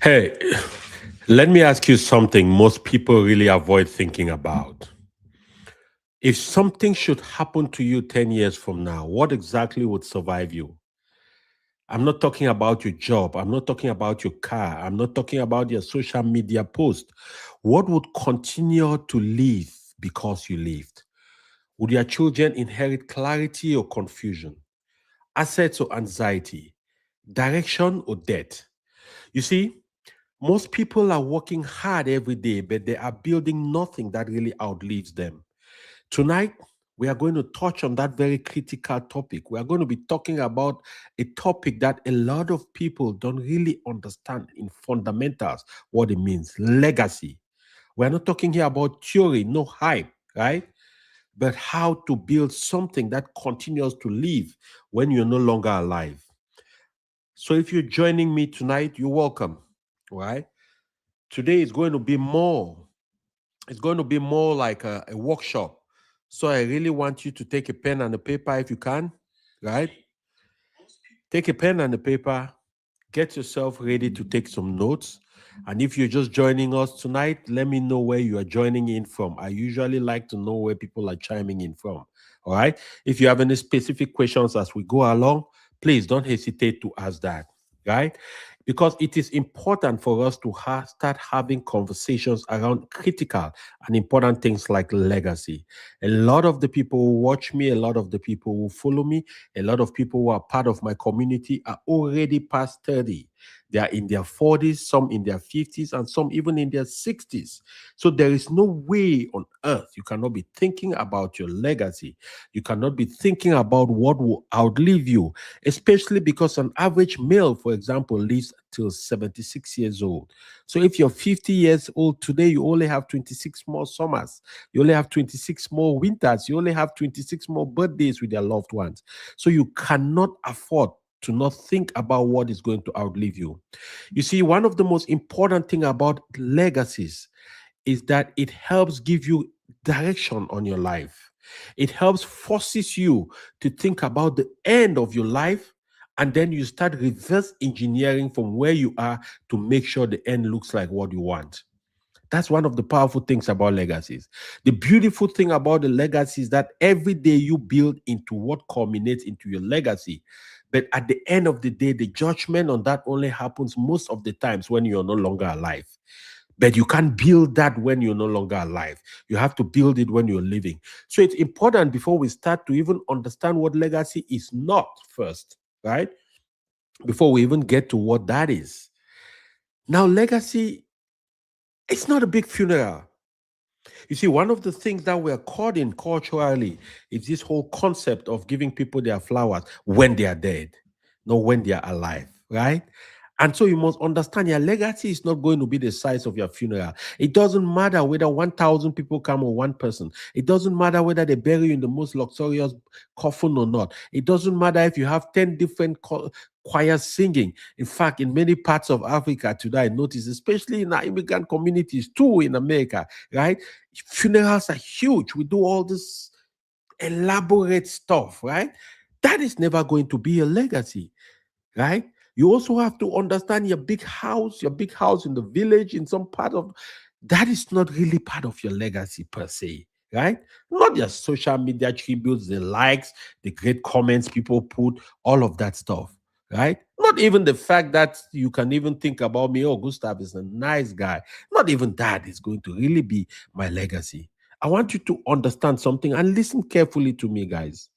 Hey, let me ask you something most people really avoid thinking about. If something should happen to you 10 years from now, what exactly would survive you? I'm not talking about your job. I'm not talking about your car. I'm not talking about your social media post. What would continue to live because you lived? Would your children inherit clarity or confusion, assets or anxiety, direction or debt? You see, most people are working hard every day, but they are building nothing that really outlives them. Tonight, we are going to touch on that very critical topic. We are going to be talking about a topic that a lot of people don't really understand in fundamentals what it means legacy. We're not talking here about theory, no hype, right? But how to build something that continues to live when you're no longer alive. So if you're joining me tonight, you're welcome, right? Today is going to be more. It's going to be more like a workshop. So I really want you to take a pen and a paper if you can, right? Take a pen and a paper, get yourself ready to take some notes. And if you're just joining us tonight, let me know where you are joining in from. I usually like to know where people are chiming in from. All right. If you have any specific questions as we go along, please don't hesitate to ask that. Right. Because it is important for us to start having conversations around critical and important things like legacy. A lot of the people who watch me, a lot of the people who follow me, a lot of people who are part of my community are already past 30. They are in their 40s, some in their 50s, and some even in their 60s. So there is no way on earth you cannot be thinking about your legacy. You cannot be thinking about what will outlive you, especially because an average male, for example, lives till 76 years old. So if you're 50 years old today, you only have 26 more summers. You only have 26 more winters. You only have 26 more birthdays with your loved ones. So you cannot afford to not think about what is going to outlive you. You see, one of the most important thing about legacies is that it helps give you direction on your life. It helps forces you to think about the end of your life, and then you start reverse engineering from where you are to make sure the end looks like what you want. That's one of the powerful things about legacies. The beautiful thing about the legacy is that every day you build into what culminates into your legacy. But at the end of the day, the judgment on that only happens most of the times when you're no longer alive. But you can't build that when you're no longer alive. You have to build it when you're living. So it's important before we start to even understand what legacy is not first, right? Before we even get to what that is. Now, legacy, it's not a big funeral. You see, one of the things that we're caught in culturally is this whole concept of giving people their flowers when they are dead, not when they are alive, right? And so you must understand your legacy is not going to be the size of your funeral. It doesn't matter whether 1,000 people come or one person. It doesn't matter whether they bury you in the most luxurious coffin or not. It doesn't matter if you have 10 different choirs singing. In fact, in many parts of Africa today, I notice, especially in our immigrant communities too in America, right? Funerals are huge. We do all this elaborate stuff, right? That is never going to be a legacy, right? You also have to understand your big house in the village, in some part of that is not really part of your legacy per se, right? Not just social media tributes, the likes, the great comments people put, all of that stuff, right? Not even the fact that you can even think about me, oh, Gustav is a nice guy. Not even that is going to really be my legacy. I want you to understand something and listen carefully to me, guys.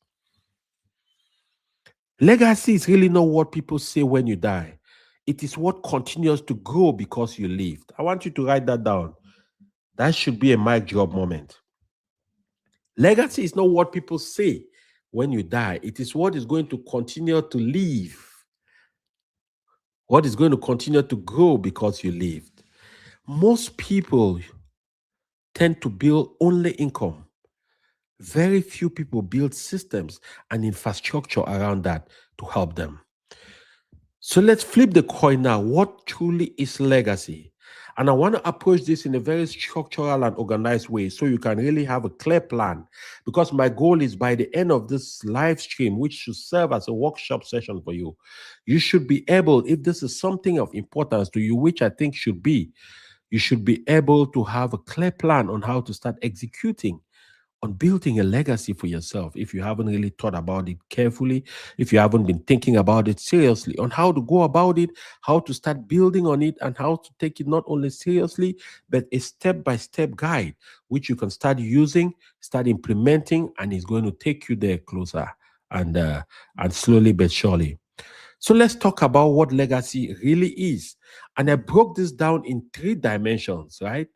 Legacy is really not what people say when you die. It is what continues to grow because you lived. I want you to write that down. That should be a mic drop moment. Legacy is not what people say when you die. It is what is going to continue to live, what is going to continue to grow because you lived. Most people tend to build only income. Very few people build systems and infrastructure around that to help them. So let's flip the coin now. What truly is legacy? And I want to approach this in a very structural and organized way so you can really have a clear plan. Because my goal is by the end of this live stream, which should serve as a workshop session for you, you should be able, if this is something of importance to you, which I think should be, you should be able to have a clear plan on how to start executing on building a legacy for yourself if you haven't really thought about it carefully, if you haven't been thinking about it seriously, on how to go about it, how to start building on it, and how to take it not only seriously, but a step by step guide, which you can start using, start implementing, and it's going to take you there closer and slowly but surely. So let's talk about what legacy really is. And I broke this down in three dimensions, right?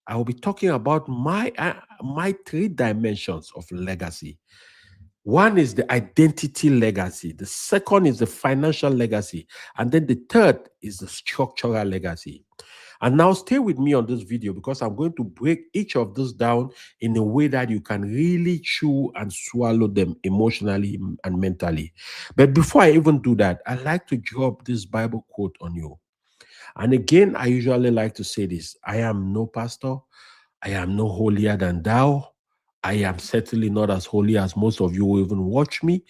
I will be talking about my three dimensions of legacy. One is the identity legacy, the second is the financial legacy, and then the third is the structural legacy. And now stay with me on this video because I'm going to break each of those down in a way that you can really chew and swallow them emotionally and mentally. But before I even do that, I like to drop this Bible quote on you. And again, I usually like to say this: I am no pastor, I am no holier than thou. I am certainly not as holy as most of you who even watch me,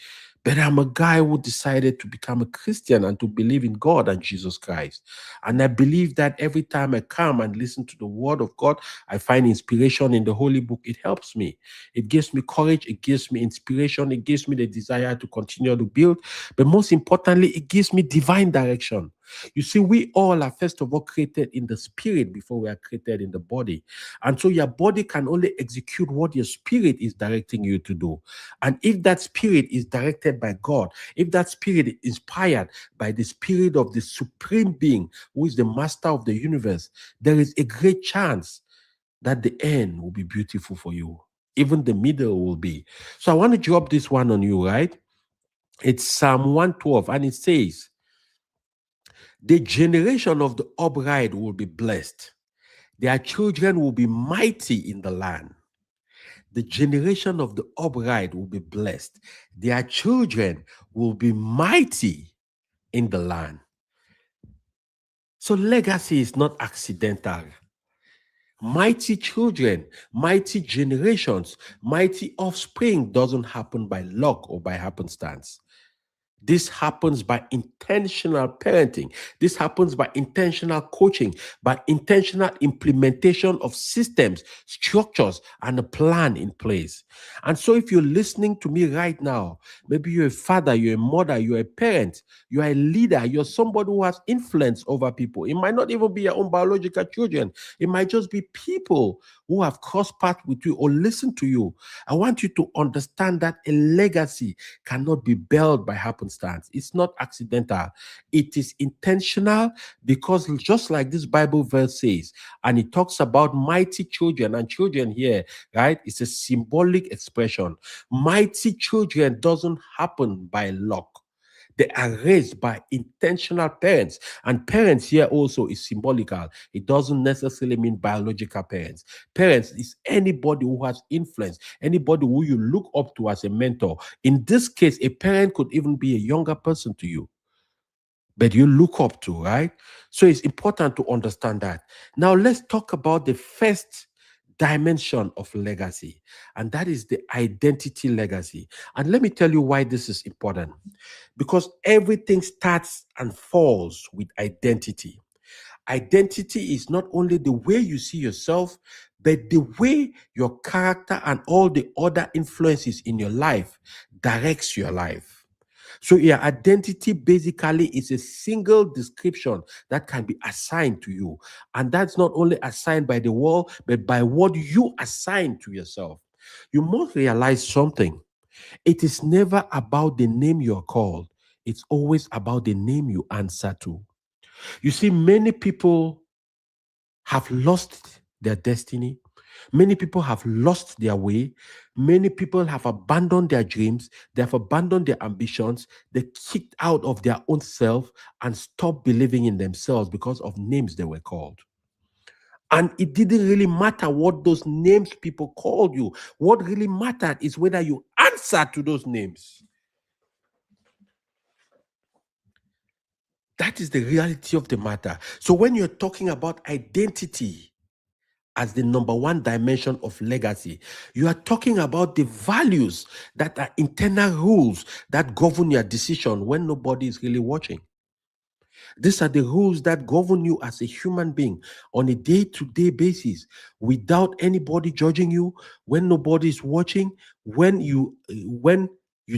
but I'm a guy who decided to become a Christian and to believe in God and Jesus Christ. And I believe that every time I come and listen to the word of God, I find inspiration in the Holy Book. It helps me. It gives me courage. It gives me inspiration. It gives me the desire to continue to build. But most importantly, it gives me divine direction. You see, we all are first of all created in the spirit before we are created in the body. And so your body can only execute what your spirit is directing you to do. And if that spirit is directed by God, if that spirit is inspired by the spirit of the supreme being, who is the master of the universe, there is a great chance that the end will be beautiful for you. Even the middle will be. So I want to drop this one on you, right? It's Psalm 112, and it says, the generation of the upright will be blessed. Their children will be mighty in the land. The generation of the upright will be blessed. Their children will be mighty in the land. So legacy is not accidental. Mighty children, mighty generations, mighty offspring doesn't happen by luck or by happenstance. This happens by intentional parenting. This happens by intentional coaching, by intentional implementation of systems, structures, and a plan in place. And so, if you're listening to me right now, maybe you're a father, you're a mother, you're a parent, you're a leader, you're somebody who has influence over people. It might not even be your own biological children, it might just be people who have crossed paths with you or listen to you. I want you to understand that a legacy cannot be built by happenstance. It's not accidental. It is intentional because just like this Bible verse says, and it talks about mighty children, and children here, right? It's a symbolic expression. Mighty children doesn't happen by luck. They are raised by intentional parents. And parents here also is symbolical. It doesn't necessarily mean biological parents. Parents is anybody who has influence, anybody who you look up to as a mentor. In this case, a parent could even be a younger person to you, but you look up to, right? So it's important to understand that. Now, let's talk about the first dimension of legacy, and that is the identity legacy. And let me tell you why this is important. Because everything starts and falls with identity. Identity is not only the way you see yourself, but the way your character and all the other influences in your life directs your life. So your identity basically is a single description that can be assigned to you. And that's not only assigned by the world, but by what you assign to yourself. You must realize something. It is never about the name you're called. It's always about the name you answer to. You see, many people have lost their destiny. Many people have lost their way. Many people have abandoned their dreams. They have abandoned their ambitions. They kicked out of their own self and stopped believing in themselves because of names they were called. And it didn't really matter what those names people called you. What really mattered is whether you answer to those names. That is the reality of the matter. So when you're talking about identity as the number one dimension of legacy, you are talking about the values that are internal rules that govern your decision when nobody is really watching. These are the rules that govern you as a human being on a day-to-day basis without anybody judging you, when nobody is watching, when you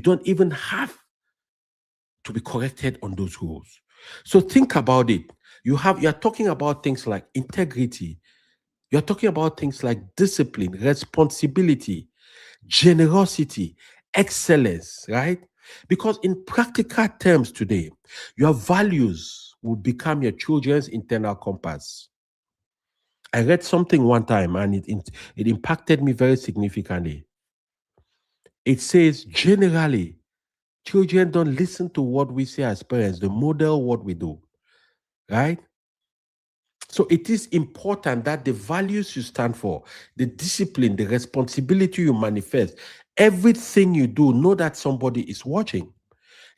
don't even have to be corrected on those rules. So think about it. You're talking about things like integrity. You're talking about things like discipline, responsibility, generosity, excellence, right? Because in practical terms today, your values will become your children's internal compass. I read something one time and it impacted me very significantly. It says, generally, children don't listen to what we say as parents, they model what we do, right? So it is important that the values you stand for, the discipline, the responsibility you manifest, everything you do, know that somebody is watching.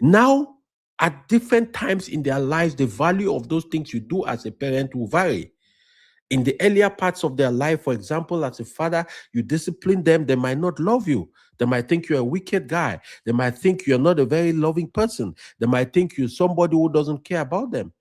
Now, at different times in their lives, the value of those things you do as a parent will vary. In the earlier parts of their life, for example, as a father, you discipline them, they might not love you. They might think you're a wicked guy. They might think you're not a very loving person. They might think you're somebody who doesn't care about them.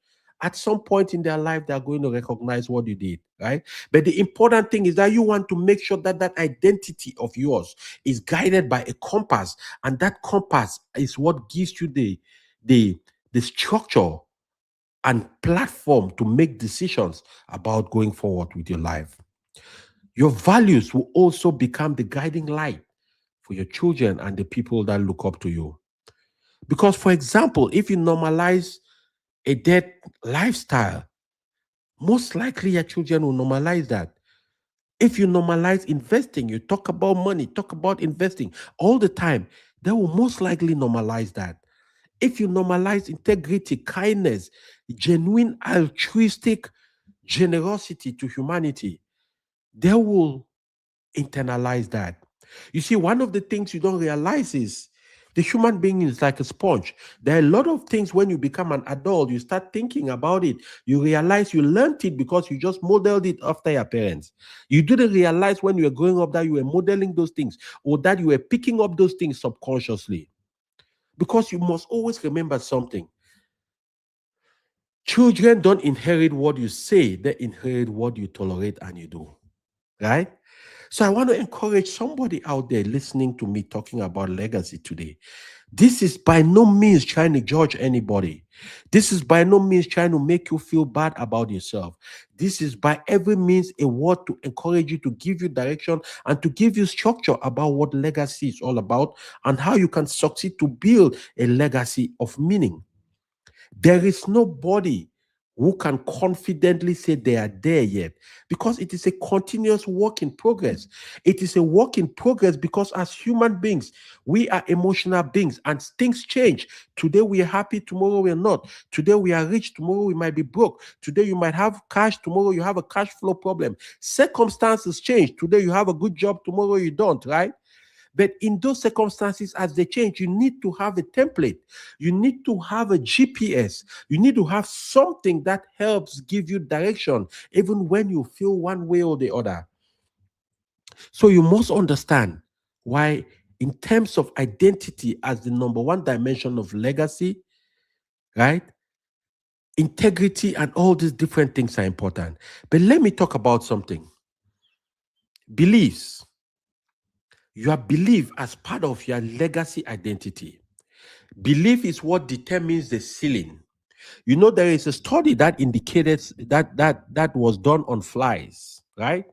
At some point in their life, they're going to recognize what you did, right? But the important thing is that you want to make sure that that identity of yours is guided by a compass, and that compass is what gives you the the structure and platform to make decisions about going forward with your life. Your values will also become the guiding light for your children and the people that look up to you. Because, for example, if you normalize a debt lifestyle, most likely your children will normalize that. If you normalize investing, you talk about money, talk about investing all the time, they will most likely normalize that. If you normalize integrity, kindness, genuine altruistic generosity to humanity, they will internalize that. You see, one of the things you don't realize is the human being is like a sponge. There are a lot of things when you become an adult, you start thinking about it. You realize you learned it because you just modeled it after your parents. You didn't realize when you were growing up that you were modeling those things or that you were picking up those things subconsciously. Because you must always remember something. Children don't inherit what you say, they inherit what you tolerate and you do. Right? So I want to encourage somebody out there listening to me talking about legacy today. This is by no means trying to judge anybody. This is by no means trying to make you feel bad about yourself. This is by every means a word to encourage you, to give you direction and to give you structure about what legacy is all about and how you can succeed to build a legacy of meaning. There is nobody who can confidently say they are there yet because it is a continuous work in progress. It is a work in progress because as human beings, we are emotional beings and things change. Today we are happy, tomorrow we are not. Today we are rich, tomorrow we might be broke. Today you might have cash, tomorrow you have a cash flow problem. Circumstances change. Today you have a good job, tomorrow you don't, right? But in those circumstances, as they change, you need to have a template. You need to have a GPS. You need to have something that helps give you direction, even when you feel one way or the other. So you must understand why, in terms of identity as the number one dimension of legacy, right? Integrity and all these different things are important. But let me talk about something. Beliefs. Your belief as part of your legacy identity. Belief is what determines the ceiling. You know, there is a study that indicated that was done on flies, right?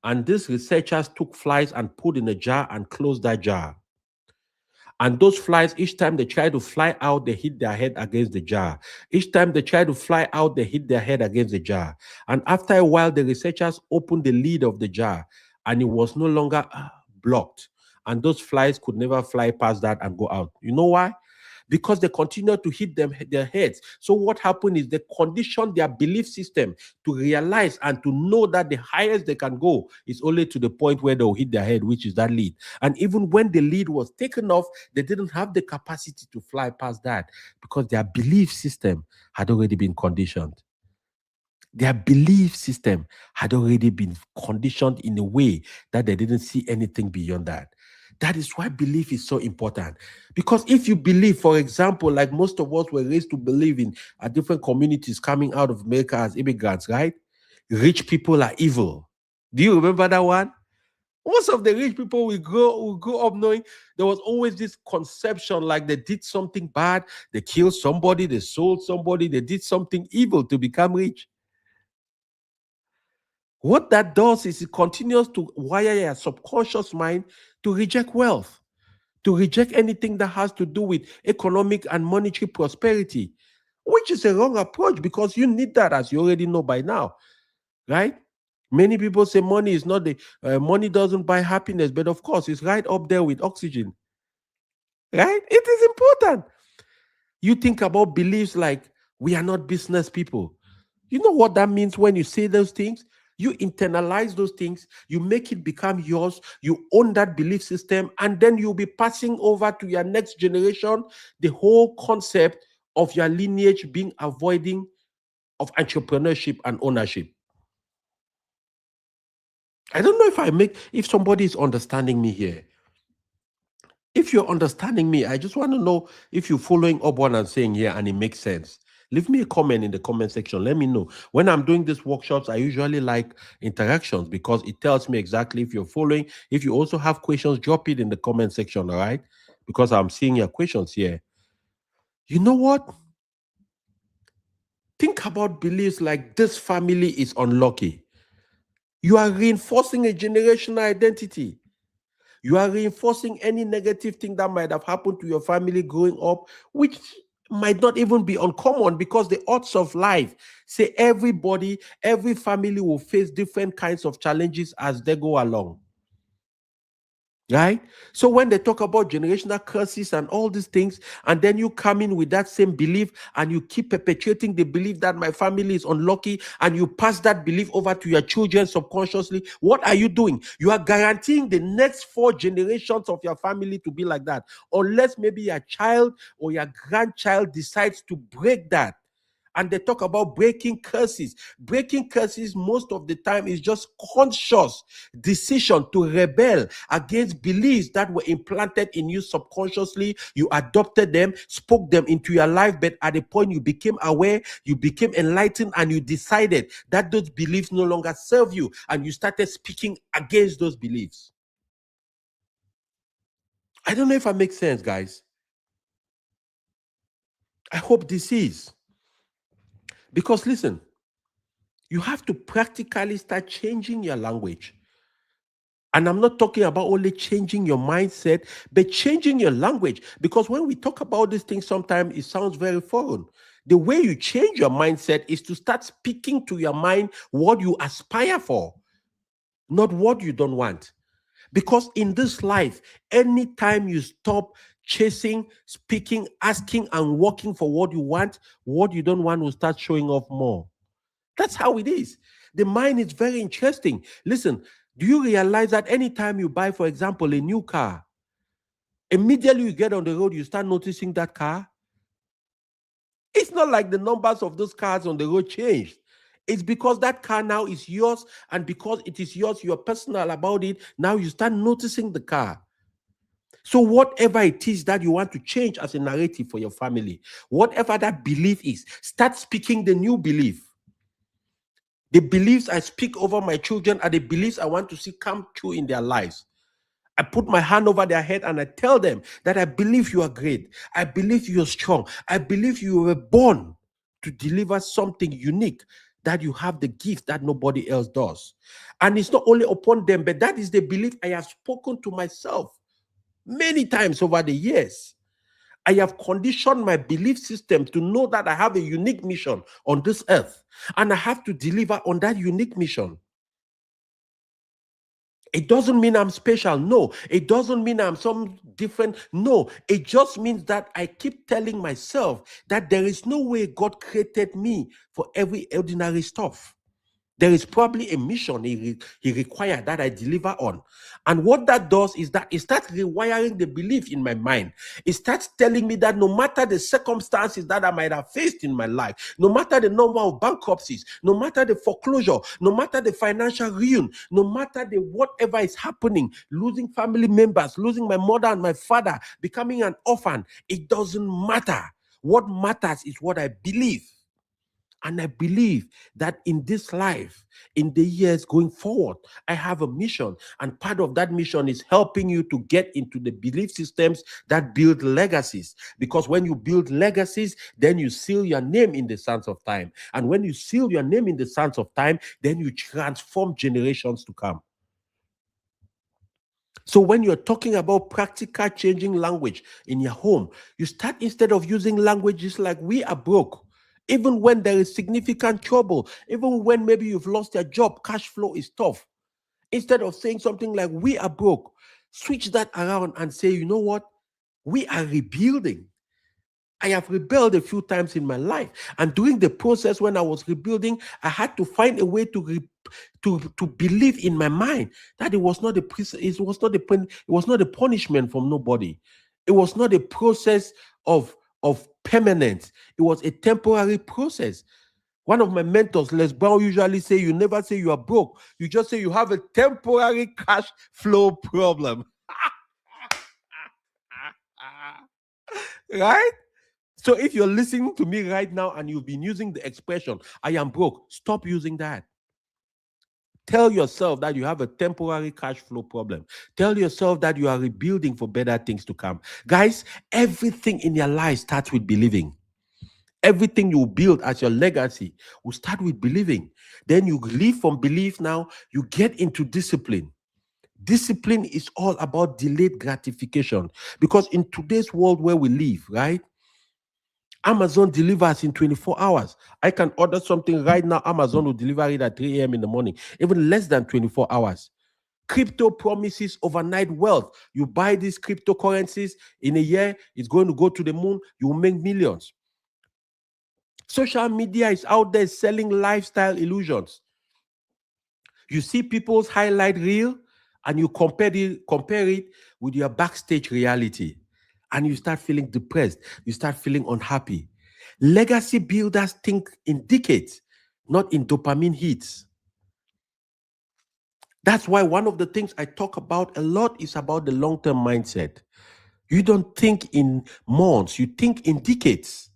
And these researchers took flies and put in a jar and closed that jar. And those flies, each time they try to fly out, they hit their head against the jar. Each time they try to fly out, they hit their head against the jar. And after a while, the researchers opened the lid of the jar and it was no longer blocked. And those flies could never fly past that and go out. You know why? because they continue to hit them their heads. So what happened is they condition their belief system to realize and to know that the highest they can go is only to the point where they'll hit their head, which is that lead. And even when the lead was taken off, they didn't have the capacity to fly past that because their belief system had already been conditioned. Their belief system had already been conditioned in a way that they didn't see anything beyond that. That is why belief is so important. Because if you believe, for example, like most of us were raised to believe in different communities coming out of America as immigrants, right? Rich people are evil. Do you remember that one? Most of the rich people we grew up knowing there was always this conception like they did something bad, they killed somebody, they sold somebody, they did something evil to become rich. What that does is it continues to wire your subconscious mind to reject wealth, to reject anything that has to do with economic and monetary prosperity, which is a wrong approach because you need that, as you already know by now, right? Many people say money is not the money doesn't buy happiness, but of course it's right up there with oxygen, right? It is important. You think about beliefs like we are not business people. You know what that means when you say those things? You internalize those things, you make it become yours, you own that belief system, and then you'll be passing over to your next generation the whole concept of your lineage being avoiding of entrepreneurship and ownership. I don't know if somebody is understanding me here. If you're understanding me, I just want to know if you're following up what I'm saying here and it makes sense. Leave me a comment in the comment section. Let me know. When I'm doing these workshops, I usually like interactions because it tells me exactly if you're following. If you also have questions, drop it in the comment section, all right? Because I'm seeing your questions here. You know what? Think about beliefs like this family is unlucky. You are reinforcing a generational identity. You are reinforcing any negative thing that might have happened to your family growing up, which might not even be uncommon because the odds of life say every family will face different kinds of challenges as they go along. Right? So when they talk about generational curses and all these things, and then you come in with that same belief and you keep perpetuating the belief that my family is unlucky and you pass that belief over to your children subconsciously, what are you doing? You are guaranteeing the next 4 generations of your family to be like that, unless maybe your child or your grandchild decides to break that. And they talk about breaking curses. Breaking curses most of the time is just conscious decision to rebel against beliefs that were implanted in you subconsciously. You adopted them, spoke them into your life, but at the point you became aware, you became enlightened, and you decided that those beliefs no longer serve you, and you started speaking against those beliefs. I don't know if I make sense, guys. I hope this is. Because listen, you have to practically start changing your language. And I'm not talking about only changing your mindset, but changing your language. Because when we talk about these things, sometimes it sounds very foreign. The way you change your mindset is to start speaking to your mind what you aspire for, not what you don't want. Because in this life, anytime you stop chasing, speaking, asking, and working for what you want, what you don't want will start showing off more. That's how it is. The mind is very interesting. Listen, do you realize that anytime you buy, for example, a new car, immediately you get on the road, you start noticing that car? It's not like the numbers of those cars on the road changed. It's because that car now is yours, and because it is yours, you're personal about it. Now you start noticing the car. So, whatever it is that you want to change as a narrative for your family, whatever that belief is, start speaking the new belief. The beliefs I speak over my children are the beliefs I want to see come true in their lives. I put my hand over their head and I tell them that I believe you are great. I believe you're strong. I believe you were born to deliver something unique, that you have the gift that nobody else does. And it's not only upon them, but that is the belief I have spoken to myself many times over the years. I have conditioned my belief system to know that I have a unique mission on this earth, and I have to deliver on that unique mission. It doesn't mean I'm special. No. It doesn't mean I'm some different. No. It just means that I keep telling myself that there is no way God created me for every ordinary stuff. There is probably a mission he required that I deliver on. And what that does is that it starts rewiring the belief in my mind. It starts telling me that no matter the circumstances that I might have faced in my life, no matter the number of bankruptcies, no matter the foreclosure, no matter the financial ruin, no matter the whatever is happening, losing family members, losing my mother and my father, becoming an orphan, it doesn't matter. What matters is what I believe. And I believe that in this life, in the years going forward, I have a mission. And part of that mission is helping you to get into the belief systems that build legacies. Because when you build legacies, then you seal your name in the sands of time. And when you seal your name in the sands of time, then you transform generations to come. So when you're talking about practical changing language in your home, you start, instead of using languages like "we are broke," even when there is significant trouble, even when maybe you've lost your job, cash flow is tough. Instead of saying something like "we are broke," switch that around and say, you know what? We are rebuilding. I have rebelled a few times in my life, and during the process when I was rebuilding, I had to find a way to believe in my mind that it was not a punishment from nobody. It was not a process of permanence. It was a temporary process. One of my mentors, Les Brown, usually say, "You never say you are broke. You just say you have a temporary cash flow problem." Right? So if you're listening to me right now and you've been using the expression, "I am broke," stop using that. Tell yourself that you have a temporary cash flow problem. Tell yourself that you are rebuilding for better things to come. Guys, everything in your life starts with believing. Everything you build as your legacy will start with believing. Then you live from belief. Now you get into discipline. Discipline is all about delayed gratification, because in today's world where we live, right? Amazon delivers in 24 hours. I can order something right now. Amazon will deliver it at 3 a.m. in the morning, even less than 24 hours. Crypto promises overnight wealth. You buy these cryptocurrencies in a year, it's going to go to the moon. You will make millions. Social media is out there selling lifestyle illusions. You see people's highlight reel and you compare it with your backstage reality, and you start feeling depressed. You start feeling unhappy. Legacy builders think in decades, not in dopamine hits. That's why one of the things I talk about a lot is about the long-term mindset. You don't think in months, you think in decades.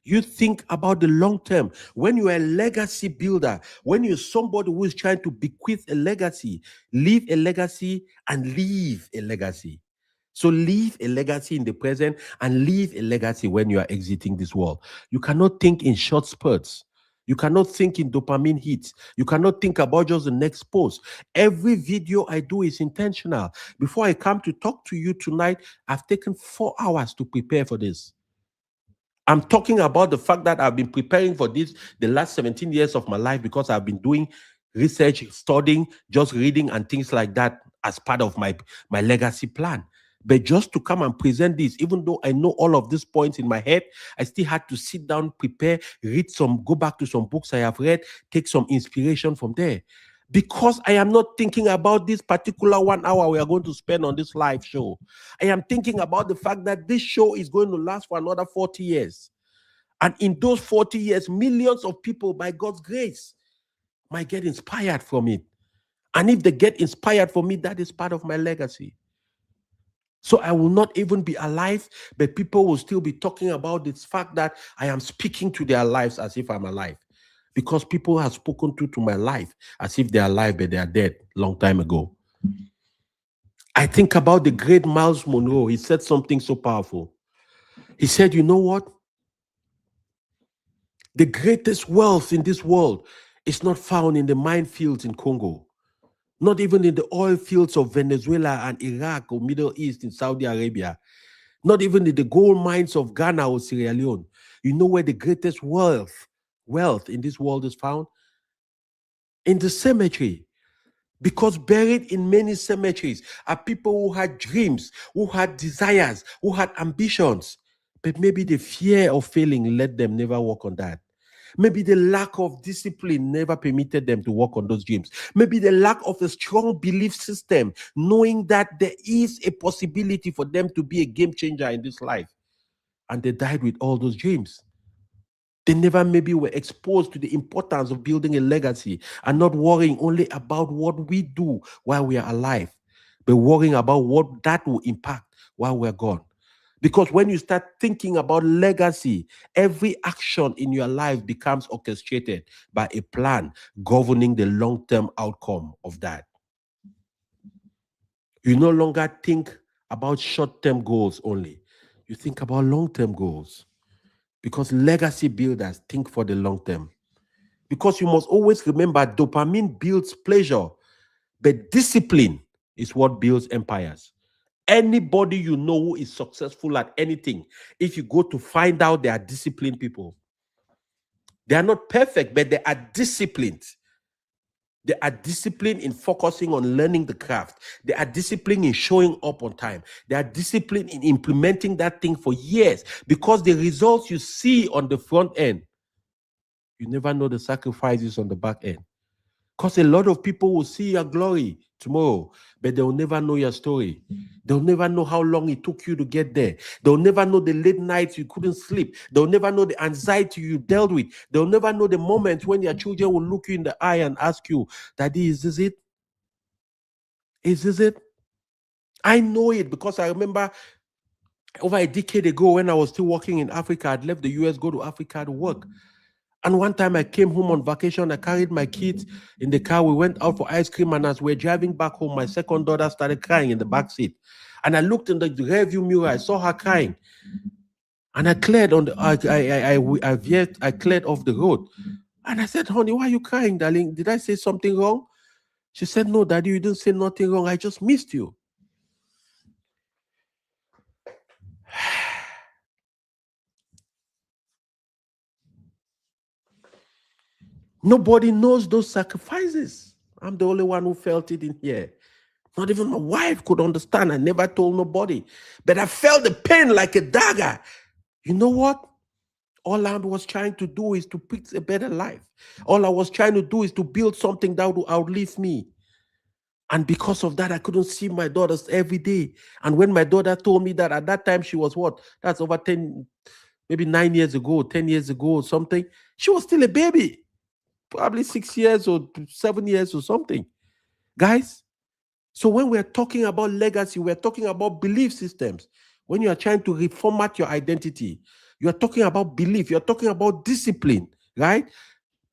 You think about the long term. When you're a legacy builder, when you're somebody who is trying to bequeath a legacy, leave a legacy and leave a legacy. So leave a legacy in the present and leave a legacy when you are exiting this world. You cannot think in short spurts. You cannot think in dopamine hits. You cannot think about just the next post. Every video I do is intentional. Before I come to talk to you tonight, I've taken 4 hours to prepare for this. I'm talking about the fact that I've been preparing for this the last 17 years of my life, because I've been doing research, studying, just reading and things like that as part of my legacy plan. But just to come and present this, even though I know all of these points in my head, I still had to sit down, prepare, go back to some books I have read, take some inspiration from there. Because I am not thinking about this particular 1 hour we are going to spend on this live show. I am thinking about the fact that this show is going to last for another 40 years. And in those 40 years, millions of people, by God's grace, might get inspired from it. And if they get inspired from me, that is part of my legacy. So I will not even be alive, but people will still be talking about this fact that I am speaking to their lives as if I'm alive. Because people have spoken to my life as if they're alive, but they are dead long time ago. I think about the great Miles Monroe. He said something so powerful. He said, you know what? The greatest wealth in this world is not found in the minefields in Congo, not even in the oil fields of Venezuela and Iraq or Middle East in Saudi Arabia, not even in the gold mines of Ghana or Sierra Leone. You know where the greatest wealth in this world is found? In the cemetery. Because buried in many cemeteries are people who had dreams, who had desires, who had ambitions. But maybe the fear of failing led them never work on that. Maybe the lack of discipline never permitted them to work on those dreams. Maybe the lack of a strong belief system, knowing that there is a possibility for them to be a game changer in this life. And they died with all those dreams. They never maybe were exposed to the importance of building a legacy and not worrying only about what we do while we are alive, but worrying about what that will impact while we're gone. Because when you start thinking about legacy, every action in your life becomes orchestrated by a plan governing the long-term outcome of that. You no longer think about short-term goals only. You think about long-term goals. Because legacy builders think for the long term. Because you must always remember dopamine builds pleasure, but discipline is what builds empires. Anybody you know who is successful at anything, if you go to find out, they are disciplined people. They are not perfect, but they are disciplined. They are disciplined in focusing on learning the craft. They are disciplined in showing up on time. They are disciplined in implementing that thing for years, because the results you see on the front end, you never know the sacrifices on the back end. Because a lot of people will see your glory tomorrow, but they'll never know your story. They'll never know how long it took you to get there. They'll never know the late nights you couldn't sleep. They'll never know the anxiety you dealt with. They'll never know the moments when your children will look you in the eye and ask you, Daddy, is this it? Is this it? I know it because I remember over a decade ago when I was still working in Africa, I'd left the US, go to Africa to work. And one time I came home on vacation, I carried my kids in the car. We went out for ice cream, and as we were driving back home, my second daughter started crying in the back seat. And I looked in the rearview mirror, I saw her crying. And I cleared on the I cleared off the road. And I said, honey, why are you crying, darling? Did I say something wrong? She said, no, daddy, you didn't say nothing wrong. I just missed you. Nobody knows those sacrifices. I'm the only one who felt it in here. Not even my wife could understand. I never told nobody. But I felt the pain like a dagger. You know what? All I was trying to do is to pick a better life. All I was trying to do is to build something that would outlive me. And because of that, I couldn't see my daughters every day. And when my daughter told me that, at that time, she was what? That's over 10, maybe 9 years ago, 10 years ago or something. She was still a baby. Probably 6 years or 7 years or something. Guys, so when we're talking about legacy, we're talking about belief systems. When you are trying to reformat your identity, you are talking about belief. You're talking about discipline, right?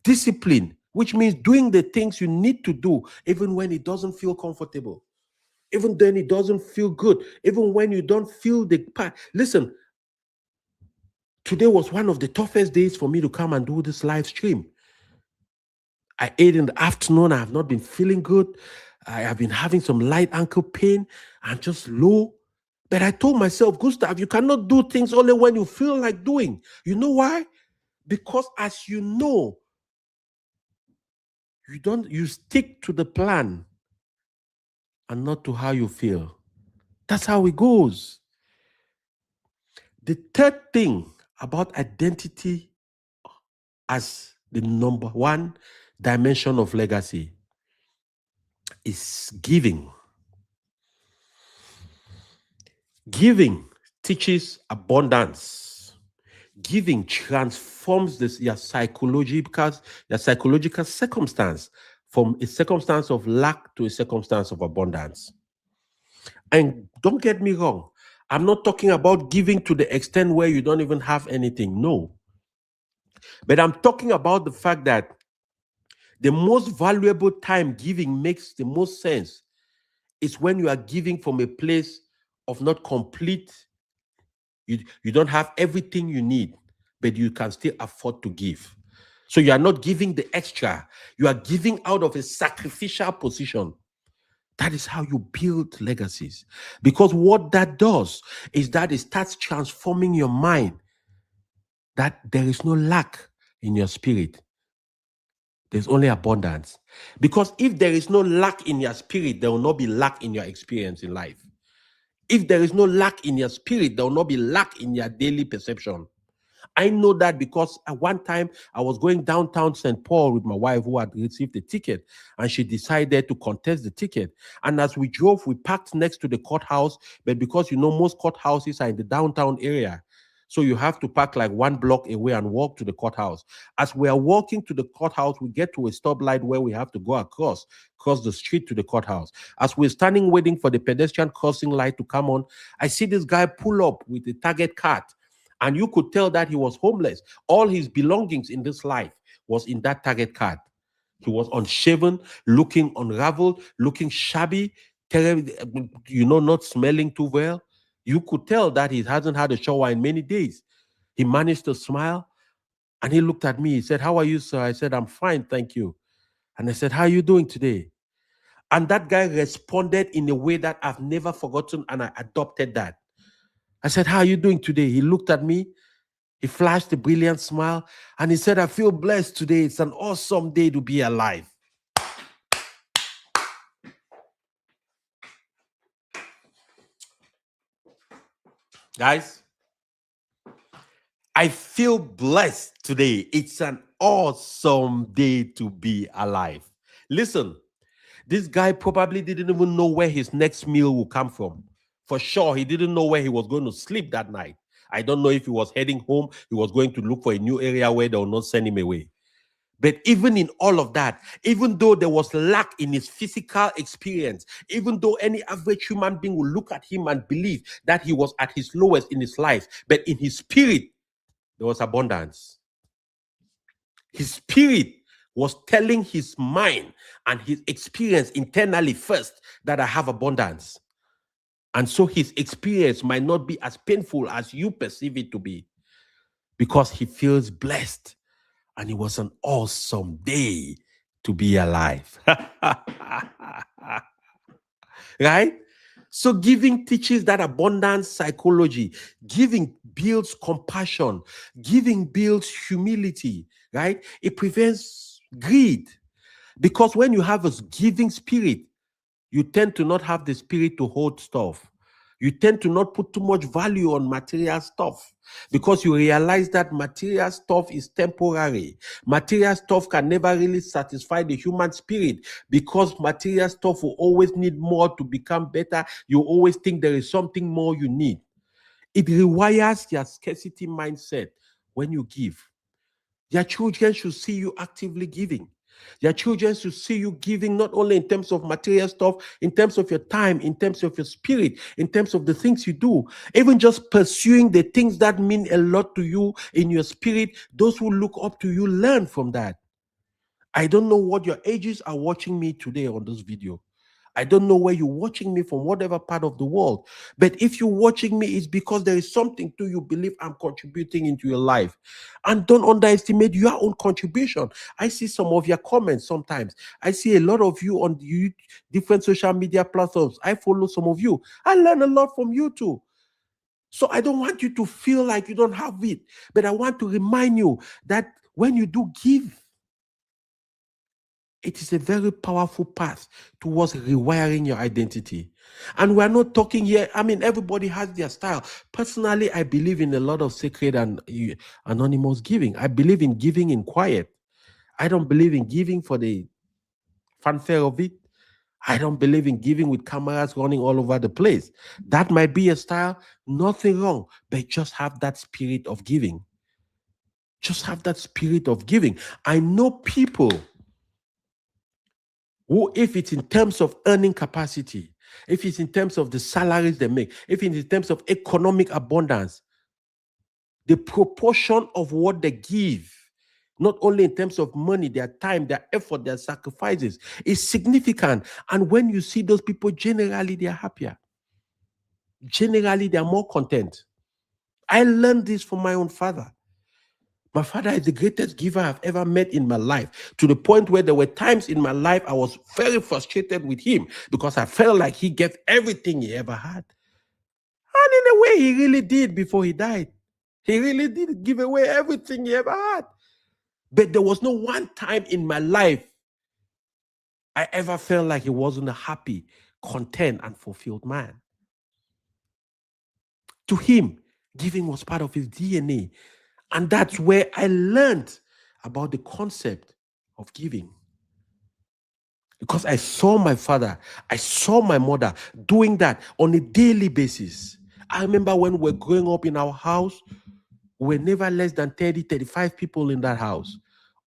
Discipline, which means doing the things you need to do, even when it doesn't feel comfortable, even then it doesn't feel good, even when you don't feel the pain. Listen, today was one of the toughest days for me to come and do this live stream. I ate in the afternoon. I have not been feeling good. I have been having some light ankle pain. I'm just low. But I told myself, Gustav, you cannot do things only when you feel like doing. You know why? Because as you know, you stick to the plan and not to how you feel. That's how it goes. The third thing about identity as the number one dimension of legacy is giving. Giving teaches abundance. Giving transforms your psychological circumstance from a circumstance of lack to a circumstance of abundance. And don't get me wrong, I'm not talking about giving to the extent where you don't even have anything. No. But I'm talking about the fact that the most valuable time giving makes the most sense is when you are giving from a place of not complete. You don't have everything you need, but you can still afford to give. So you are not giving the extra. You are giving out of a sacrificial position. That is how you build legacies. Because what that does is that it starts transforming your mind, that there is no lack in your spirit. There's only abundance. Because if there is no lack in your spirit, there will not be lack in your experience in life. If there is no lack in your spirit, there will not be lack in your daily perception. I know that because at one time I was going downtown St. Paul with my wife who had received a ticket, and she decided to contest the ticket. And as we drove, we parked next to the courthouse. But because most courthouses are in the downtown area, so you have to park like 1 block away and walk to the courthouse. As we are walking to the courthouse, we get to a stoplight where we have to go cross the street to the courthouse. As we're standing waiting for the pedestrian crossing light to come on, I see this guy pull up with a Target card. And you could tell that he was homeless. All his belongings in this life was in that Target card. He was unshaven, looking unraveled, looking shabby, terrible, not smelling too well. You could tell that he hasn't had a shower in many days. He managed to smile, and he looked at me. He said, "How are you, sir?" I said, "I'm fine, thank you." And I said, "How are you doing today?" And that guy responded in a way that I've never forgotten, and I adopted that. I said, "How are you doing today?" He looked at me. He flashed a brilliant smile, and he said, "I feel blessed today. It's an awesome day to be alive." Guys, I feel blessed today. It's an awesome day to be alive. Listen, this guy probably didn't even know where his next meal will come from. For sure, he didn't know where he was going to sleep that night. I don't know if he was heading home, he was going to look for a new area where they will not send him away. But even in all of that, even though there was lack in his physical experience, even though any average human being will look at him and believe that he was at his lowest in his life, but in his spirit, there was abundance. His spirit was telling his mind and his experience internally first that I have abundance. And so his experience might not be as painful as you perceive it to be, because he feels blessed. And it was an awesome day to be alive. Right? So giving teaches that abundance psychology. Giving builds compassion. Giving builds humility, right? It prevents greed. Because when you have a giving spirit, you tend to not have the spirit to hold stuff. You tend to not put too much value on material stuff, because you realize that material stuff is temporary. Material stuff can never really satisfy the human spirit, because material stuff will always need more to become better. You always think there is something more you need. It rewires your scarcity mindset when you give. Your children should see you actively giving. Your children should see you giving not only in terms of material stuff, in terms of your time, in terms of your spirit, in terms of the things you do, even just pursuing the things that mean a lot to you in your spirit. Those who look up to you learn from that. I don't know what your ages are watching me today on this video. I don't know where you're watching me from, whatever part of the world. But if you're watching me, it's because there is something to you believe I'm contributing into your life. And don't underestimate your own contribution. I see some of your comments sometimes. I see a lot of you on different social media platforms. I follow some of you. I learn a lot from you too. So I don't want you to feel like you don't have it. But I want to remind you that when you do give, it is a very powerful path towards rewiring your identity. And we're not talking here, everybody has their style. Personally, I believe in a lot of sacred and anonymous giving. I believe in giving in quiet. I don't believe in giving for the fanfare of it. I don't believe in giving with cameras running all over the place. That might be a style, nothing wrong, but just have that spirit of giving. Just have that spirit of giving. I know people who, if it's in terms of earning capacity, if it's in terms of the salaries they make, if it's in terms of economic abundance, the proportion of what they give, not only in terms of money, their time, their effort, their sacrifices, is significant. And when you see those people, generally they are happier. Generally, they are more content. I learned this from my own father. My father is the greatest giver I've ever met in my life, to the point where there were times in my life I was very frustrated with him because I felt like he gave everything he ever had. And in a way, he really did before he died. He really did give away everything he ever had. But there was no one time in my life I ever felt like he wasn't a happy, content, and fulfilled man. To him, giving was part of his DNA. And that's where I learned about the concept of giving. Because I saw my father, I saw my mother doing that on a daily basis. I remember when we were growing up in our house, we were never less than 30, 35 people in that house.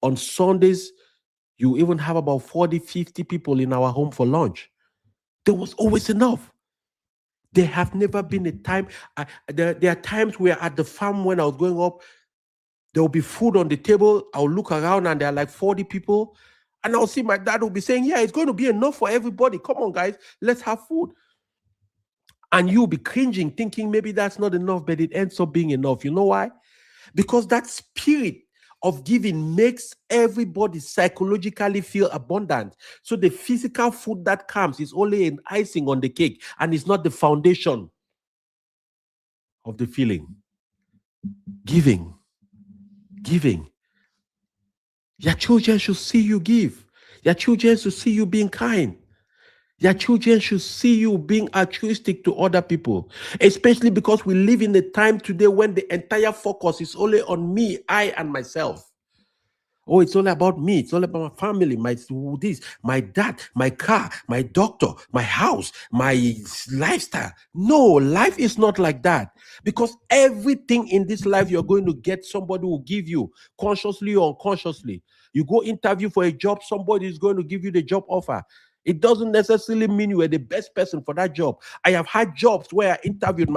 On Sundays, you even have about 40, 50 people in our home for lunch. There was always enough. There have never been a time. There are times where at the farm when I was growing up, there will be food on the table. I'll look around and there are like 40 people. And I'll see my dad will be saying, yeah, it's going to be enough for everybody. Come on, guys, let's have food. And you'll be cringing, thinking maybe that's not enough, but it ends up being enough. You know why? Because that spirit of giving makes everybody psychologically feel abundant. So the physical food that comes is only an icing on the cake and it's not the foundation of the feeling. Giving. Your children should see you give. Your children should see you being kind. Your children should see you being altruistic to other people, especially because we live in a time today when the entire focus is only on me, I, and myself. Oh, it's all about me. It's all about my family, my this, my dad, my car, my doctor, my house, my lifestyle. No, life is not like that. Because everything in this life you're going to get, somebody will give you, consciously or unconsciously. You go interview for a job, somebody is going to give you the job offer. It doesn't necessarily mean you are the best person for that job. I have had jobs where I interviewed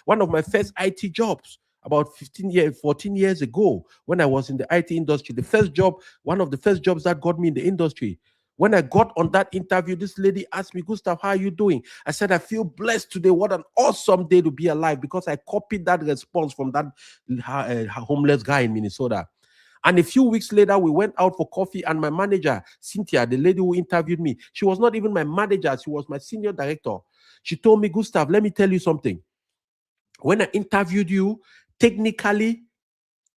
one of my first IT jobs about 14 years ago when I was in the IT industry. The first job, one of the first jobs that got me in the industry. When I got on that interview, this lady asked me, Gustav, how are you doing? I said, I feel blessed today. What an awesome day to be alive, because I copied that response from that homeless guy in Minnesota. And a few weeks later, we went out for coffee, and my manager, Cynthia, the lady who interviewed me, she was not even my manager, she was my senior director. She told me, Gustav, let me tell you something. When I interviewed you, technically,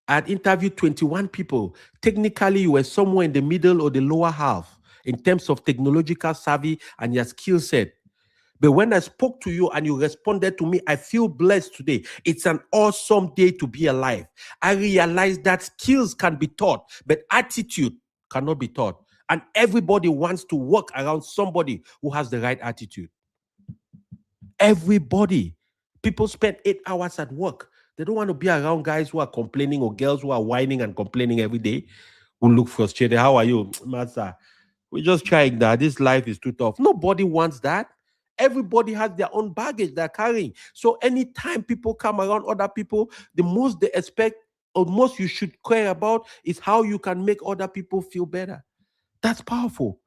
I had interviewed 21 people. Technically, you were somewhere in the middle or the lower half in terms of technological savvy and your skill set. But when I spoke to you and you responded to me, I feel blessed today. It's an awesome day to be alive. I realized that skills can be taught, but attitude cannot be taught. And everybody wants to work around somebody who has the right attitude. Everybody. People spend 8 hours at work. They don't want to be around guys who are complaining or girls who are whining and complaining every day, who look frustrated. How are you, master? We're just trying that. This life is too tough. Nobody wants that. Everybody has their own baggage they're carrying. So anytime people come around other people, the most they expect or most you should care about is how you can make other people feel better. That's powerful,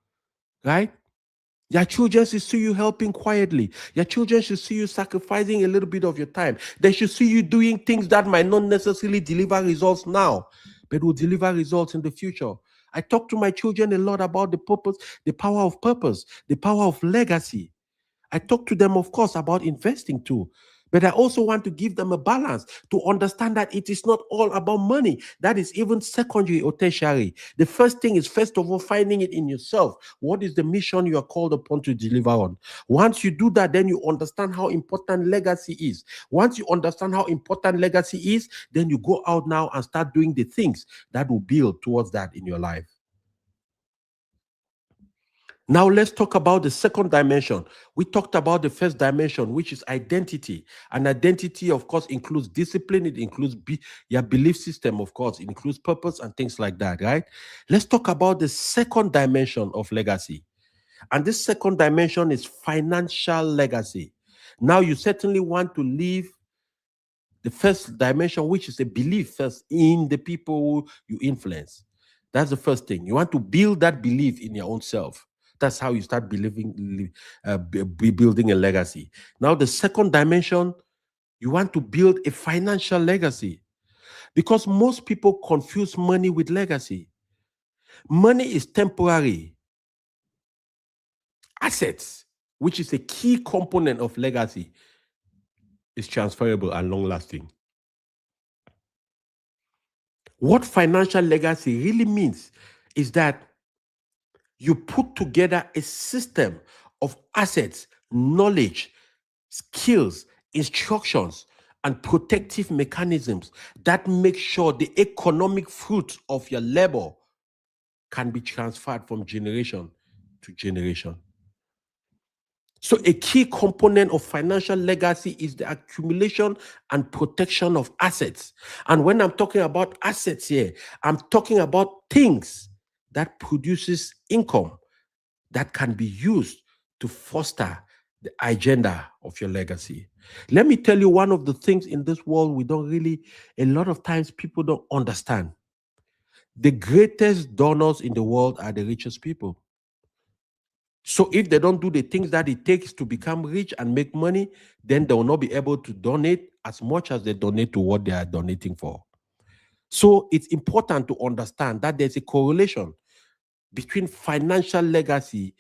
right? Your children should see you helping quietly. Your children should see you sacrificing a little bit of your time. They should see you doing things that might not necessarily deliver results now, but will deliver results in the future. I talk to my children a lot about the purpose, the power of purpose, the power of legacy. I talk to them, of course, about investing too. But I also want to give them a balance to understand that it is not all about money. That is even secondary or tertiary. The first thing is, first of all, finding it in yourself. What is the mission you are called upon to deliver on? Once you do that, then you understand how important legacy is. Once you understand how important legacy is, then you go out now and start doing the things that will build towards that in your life. Now let's talk about the second dimension. We talked about the first dimension, which is identity. And identity, of course, includes discipline. It includes your belief system, of course. It includes purpose and things like that, right? Let's talk about the second dimension of legacy. And this second dimension is financial legacy. Now, you certainly want to leave the first dimension, which is a belief first in the people you influence. That's the first thing. You want to build that belief in your own self. That's how you start building a legacy. Now, the second dimension, you want to build a financial legacy, because most people confuse money with legacy. Money is temporary. Assets, which is a key component of legacy, is transferable and long lasting. What financial legacy really means is that you put together a system of assets, knowledge, skills, instructions, and protective mechanisms that make sure the economic fruits of your labor can be transferred from generation to generation. So, a key component of financial legacy is the accumulation and protection of assets. And when I'm talking about assets here, I'm talking about things that produces income that can be used to foster the agenda of your legacy. Let me tell you one of the things in this world we don't really, a lot of times people don't understand. The greatest donors in the world are the richest people. So if they don't do the things that it takes to become rich and make money, then they will not be able to donate as much as they donate to what they are donating for. So it's important to understand that there's a correlation between financial legacy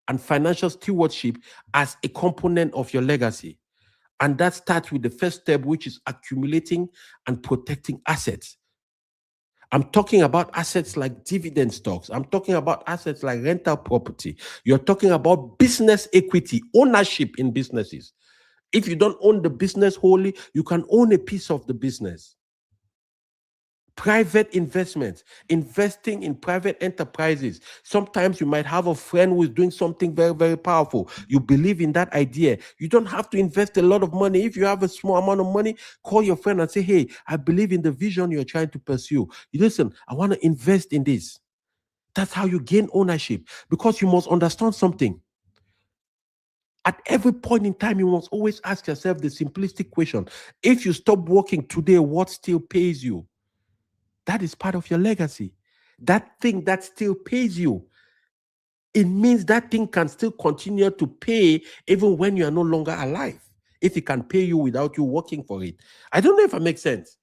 and financial stewardship as a component of your legacy. And that starts with the first step, which is accumulating and protecting assets. I'm talking about assets like dividend stocks. I'm talking about assets like rental property. You're talking about business equity, ownership in businesses. If you don't own the business wholly, you can own a piece of the business. Private investments, investing in private enterprises. Sometimes you might have a friend who is doing something very, very powerful. You believe in that idea. You don't have to invest a lot of money. If you have a small amount of money, call your friend and say, hey, I believe in the vision you're trying to pursue. You listen, I want to invest in this. That's how you gain ownership, because you must understand something. At every point in time, you must always ask yourself the simplistic question: if you stop working today, what still pays you? That is part of your legacy. That thing that still pays you, it means that thing can still continue to pay even when you are no longer alive. If it can pay you without you working for it. I don't know if it makes sense.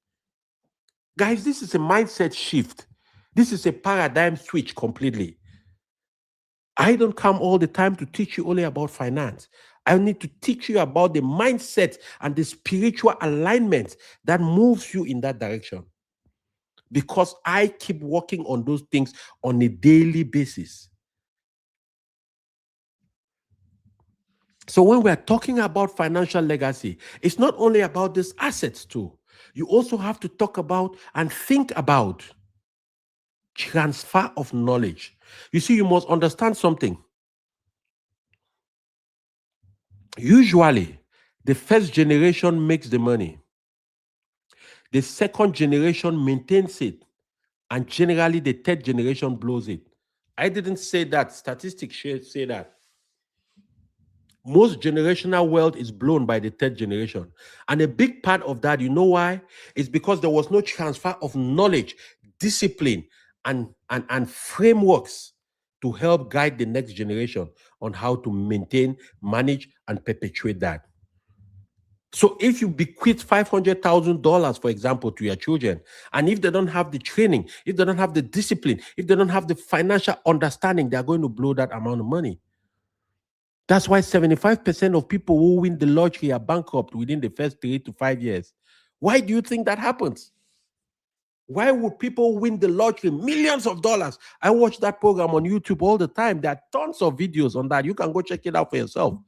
Guys, this is a mindset shift. This is a paradigm switch completely. I don't come all the time to teach you only about finance. I need to teach you about the mindset and the spiritual alignment that moves you in that direction, because I keep working on those things on a daily basis. So when we're talking about financial legacy, it's not only about these assets too. You also have to talk about and think about transfer of knowledge. You see, you must understand something. Usually, the first generation makes the money. The second generation maintains it, and generally the third generation blows it. I didn't say that. Statistics say that. Most generational wealth is blown by the third generation. And a big part of that, you know why? Is because there was no transfer of knowledge, discipline, and frameworks to help guide the next generation on how to maintain, manage, and perpetuate that. So if you bequeath $500,000, for example, to your children, and if they don't have the training, if they don't have the discipline, if they don't have the financial understanding, they're going to blow that amount of money. That's why 75% of people who win the lottery are bankrupt within the first 3 to 5 years. Why do you think that happens? Why would people win the lottery? Millions of dollars. I watch that program on YouTube all the time. There are tons of videos on that. You can go check it out for yourself.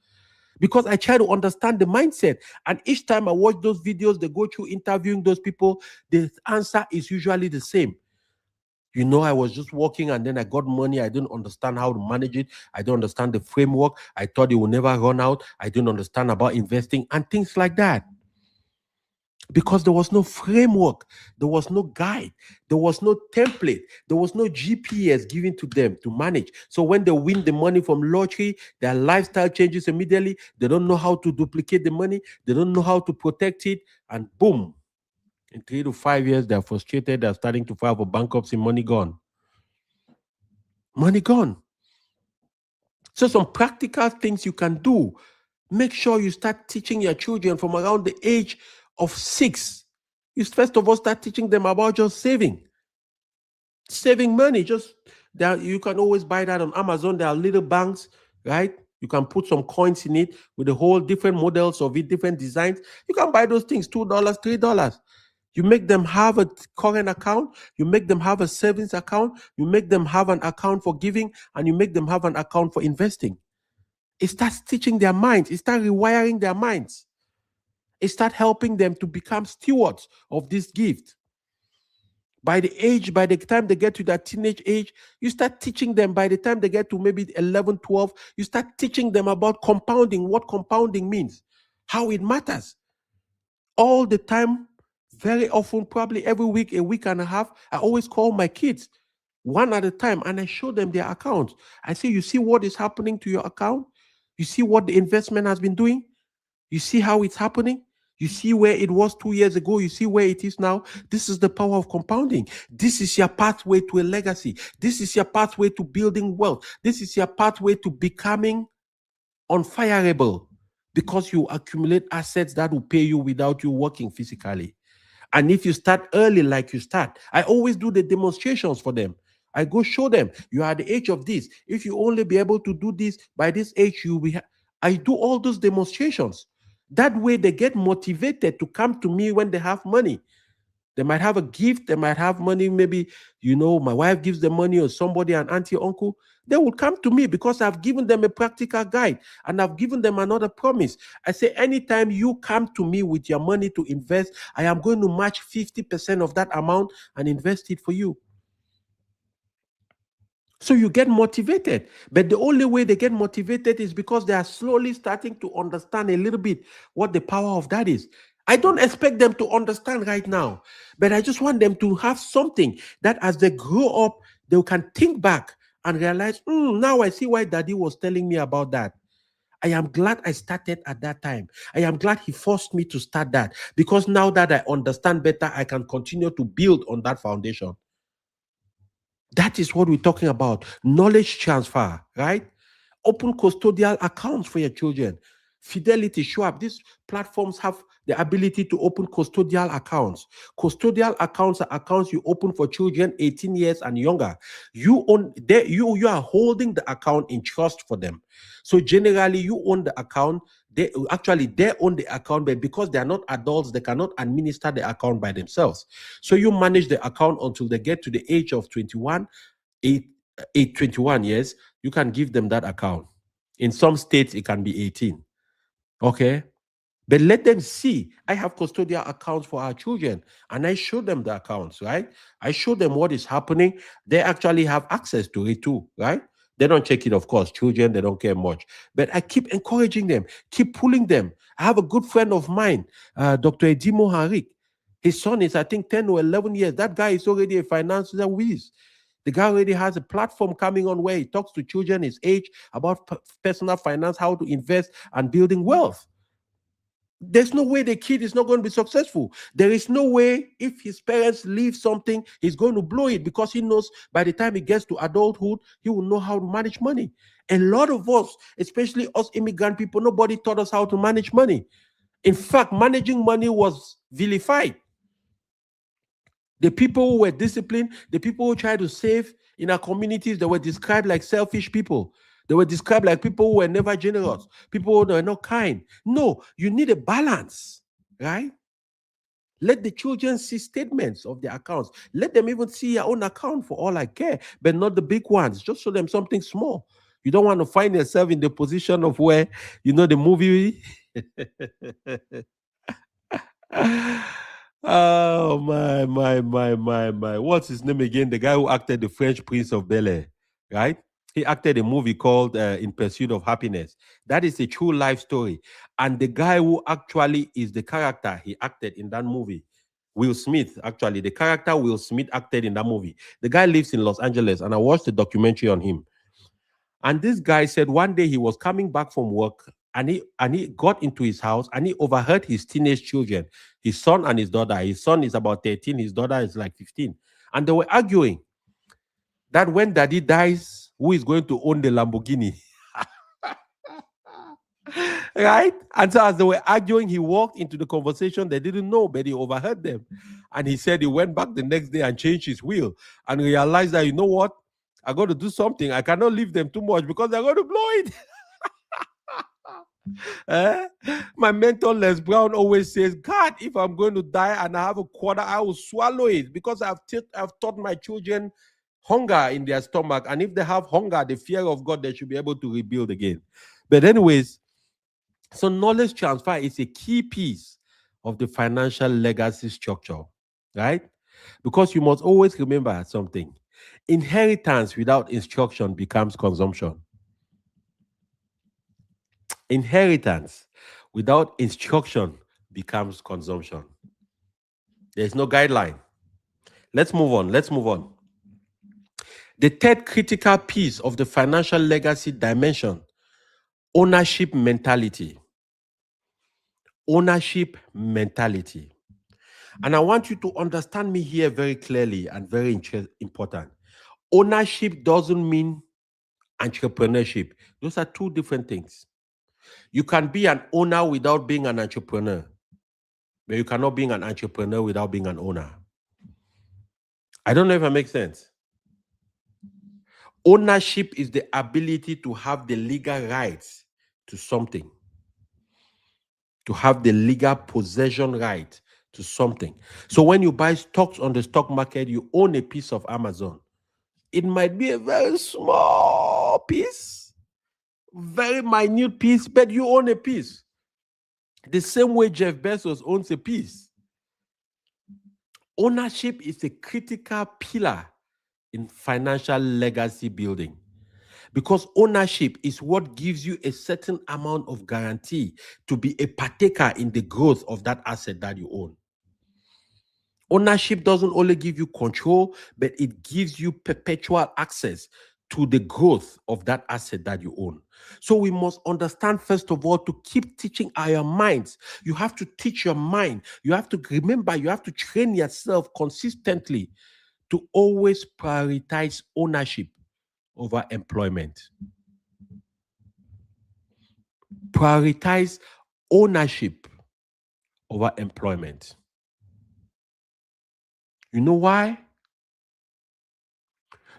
Because I try to understand the mindset. And each time I watch those videos, they go through interviewing those people, the answer is usually the same. You know, I was just working and then I got money. I didn't understand how to manage it. I don't understand the framework. I thought it would never run out. I didn't understand about investing and things like that. Because there was no framework, there was no guide, there was no template, there was no GPS given to them to manage. So when they win the money from lottery, their lifestyle changes immediately. They don't know how to duplicate the money, they don't know how to protect it, and boom, in 3 to 5 years, they're frustrated, they're starting to file for bankruptcy, money gone. Money gone. So some practical things you can do. Make sure you start teaching your children from around the age of 6. You first of all start teaching them about just saving money. Just that you can always buy that on Amazon. There are little banks, right? You can put some coins in it with the whole different models of it, different designs. You can buy those things $2, $3. You make them have a current account, you make them have a savings account, you make them have an account for giving, and you make them have an account for investing. It starts teaching their minds, it starts rewiring their minds. It starts helping them to become stewards of this gift. By the time they get to that teenage age, you start teaching them. By the time they get to maybe 11, 12, you start teaching them about compounding, what compounding means, how it matters. All the time, very often, probably every week, a week and a half, I always call my kids one at a time and I show them their accounts. I say, you see what is happening to your account? You see what the investment has been doing? You see how it's happening? You see where it was 2 years ago. You see where it is now. This is the power of compounding. This is your pathway to a legacy. This is your pathway to building wealth. This is your pathway to becoming unfireable because you accumulate assets that will pay you without you working physically. And if you start early, like you start, I always do the demonstrations for them. I go show them, you are at the age of this. If you only be able to do this by this age, you will. I do all those demonstrations. That way, they get motivated to come to me when they have money. They might have a gift, they might have money. Maybe, my wife gives them money or somebody, an auntie, uncle. They will come to me because I've given them a practical guide and I've given them another promise. I say, anytime you come to me with your money to invest, I am going to match 50% of that amount and invest it for you. So you get motivated. But the only way they get motivated is because they are slowly starting to understand a little bit what the power of that is. I don't expect them to understand right now, but I just want them to have something that as they grow up, they can think back and realize, now I see why daddy was telling me about that. I am glad I started at that time. I am glad he forced me to start that because now that I understand better, I can continue to build on that foundation. That is what we're talking about. Knowledge transfer, right? Open custodial accounts for your children. Fidelity, Schwab, these platforms have the ability to open custodial accounts. Custodial accounts are accounts you open for children 18 years and younger. You are holding the account in trust for them. So generally, you own the account. They own the account, but because they are not adults, they cannot administer the account by themselves. So you manage the account until they get to the age of 21, 21 years. You can give them that account. In some states, it can be 18. Okay. But let them see, I have custodial accounts for our children, and I show them the accounts, right? I show them what is happening. They actually have access to it too, right? They don't check it, of course. Children, they don't care much. But I keep encouraging them, keep pulling them. I have a good friend of mine, Dr. Edimo Harik. His son is, I think, 10 or 11 years. That guy is already a financial whiz. The guy already has a platform coming on where he talks to children his age about personal finance, how to invest, and building wealth. There's no way the kid is not going to be successful. There is no way if his parents leave something, he's going to blow it because he knows by the time he gets to adulthood, he will know how to manage money. A lot of us, especially us immigrant people, nobody taught us how to manage money. In fact, managing money was vilified. The people who were disciplined, the people who tried to save in our communities, they were described like selfish people. They were described like people who were never generous, people who were not kind. No, you need a balance, right? Let the children see statements of their accounts. Let them even see your own account for all I care, but not the big ones. Just show them something small. You don't want to find yourself in the position of where, the movie. Oh my. What's his name again? The guy who acted the French Prince of Bel-Air, right? He acted a movie called In Pursuit of Happiness. That is a true life story. And the guy who actually is the character he acted in that movie, Will Smith, actually, the character Will Smith acted in that movie. The guy lives in Los Angeles, and I watched a documentary on him. And this guy said one day he was coming back from work and he got into his house and he overheard his teenage children, his son and his daughter. His son is about 13, his daughter is like 15. And they were arguing that when daddy dies, who is going to own the Lamborghini? Right? And so as they were arguing, he walked into the conversation. They didn't know, but he overheard them. And he said he went back the next day and changed his will and realized that, you know what? I got to do something. I cannot leave them too much because they're going to blow it. Eh? My mentor Les Brown always says, God, if I'm going to die and I have a quarter, I will swallow it because I've taught my children hunger in their stomach. And if they have hunger, the fear of God, they should be able to rebuild again. But, anyways, so knowledge transfer is a key piece of the financial legacy structure, right? Because you must always remember something: inheritance without instruction becomes consumption. Inheritance without instruction becomes consumption. There's no guideline. Let's move on. Let's move on. The third critical piece of the financial legacy dimension: ownership mentality. Ownership mentality. And I want you to understand me here very clearly and very important. Ownership doesn't mean entrepreneurship. Those are two different things. You can be an owner without being an entrepreneur, but you cannot be an entrepreneur without being an owner. I don't know if it makes sense. Ownership is the ability to have the legal rights to something, to have the legal possession right to something. So when you buy stocks on the stock market, you own a piece of Amazon. It might be a very small piece, very minute piece, but you own a piece. The same way Jeff Bezos owns a piece. Ownership is a critical pillar in financial legacy building, because ownership is what gives you a certain amount of guarantee to be a partaker in the growth of that asset that you own. Ownership doesn't only give you control, but it gives you perpetual access to the growth of that asset that you own. So we must understand, first of all, to keep teaching our minds. You have to teach your mind. You have to remember, you have to train yourself consistently to always prioritize ownership over employment. Prioritize ownership over employment. You know why?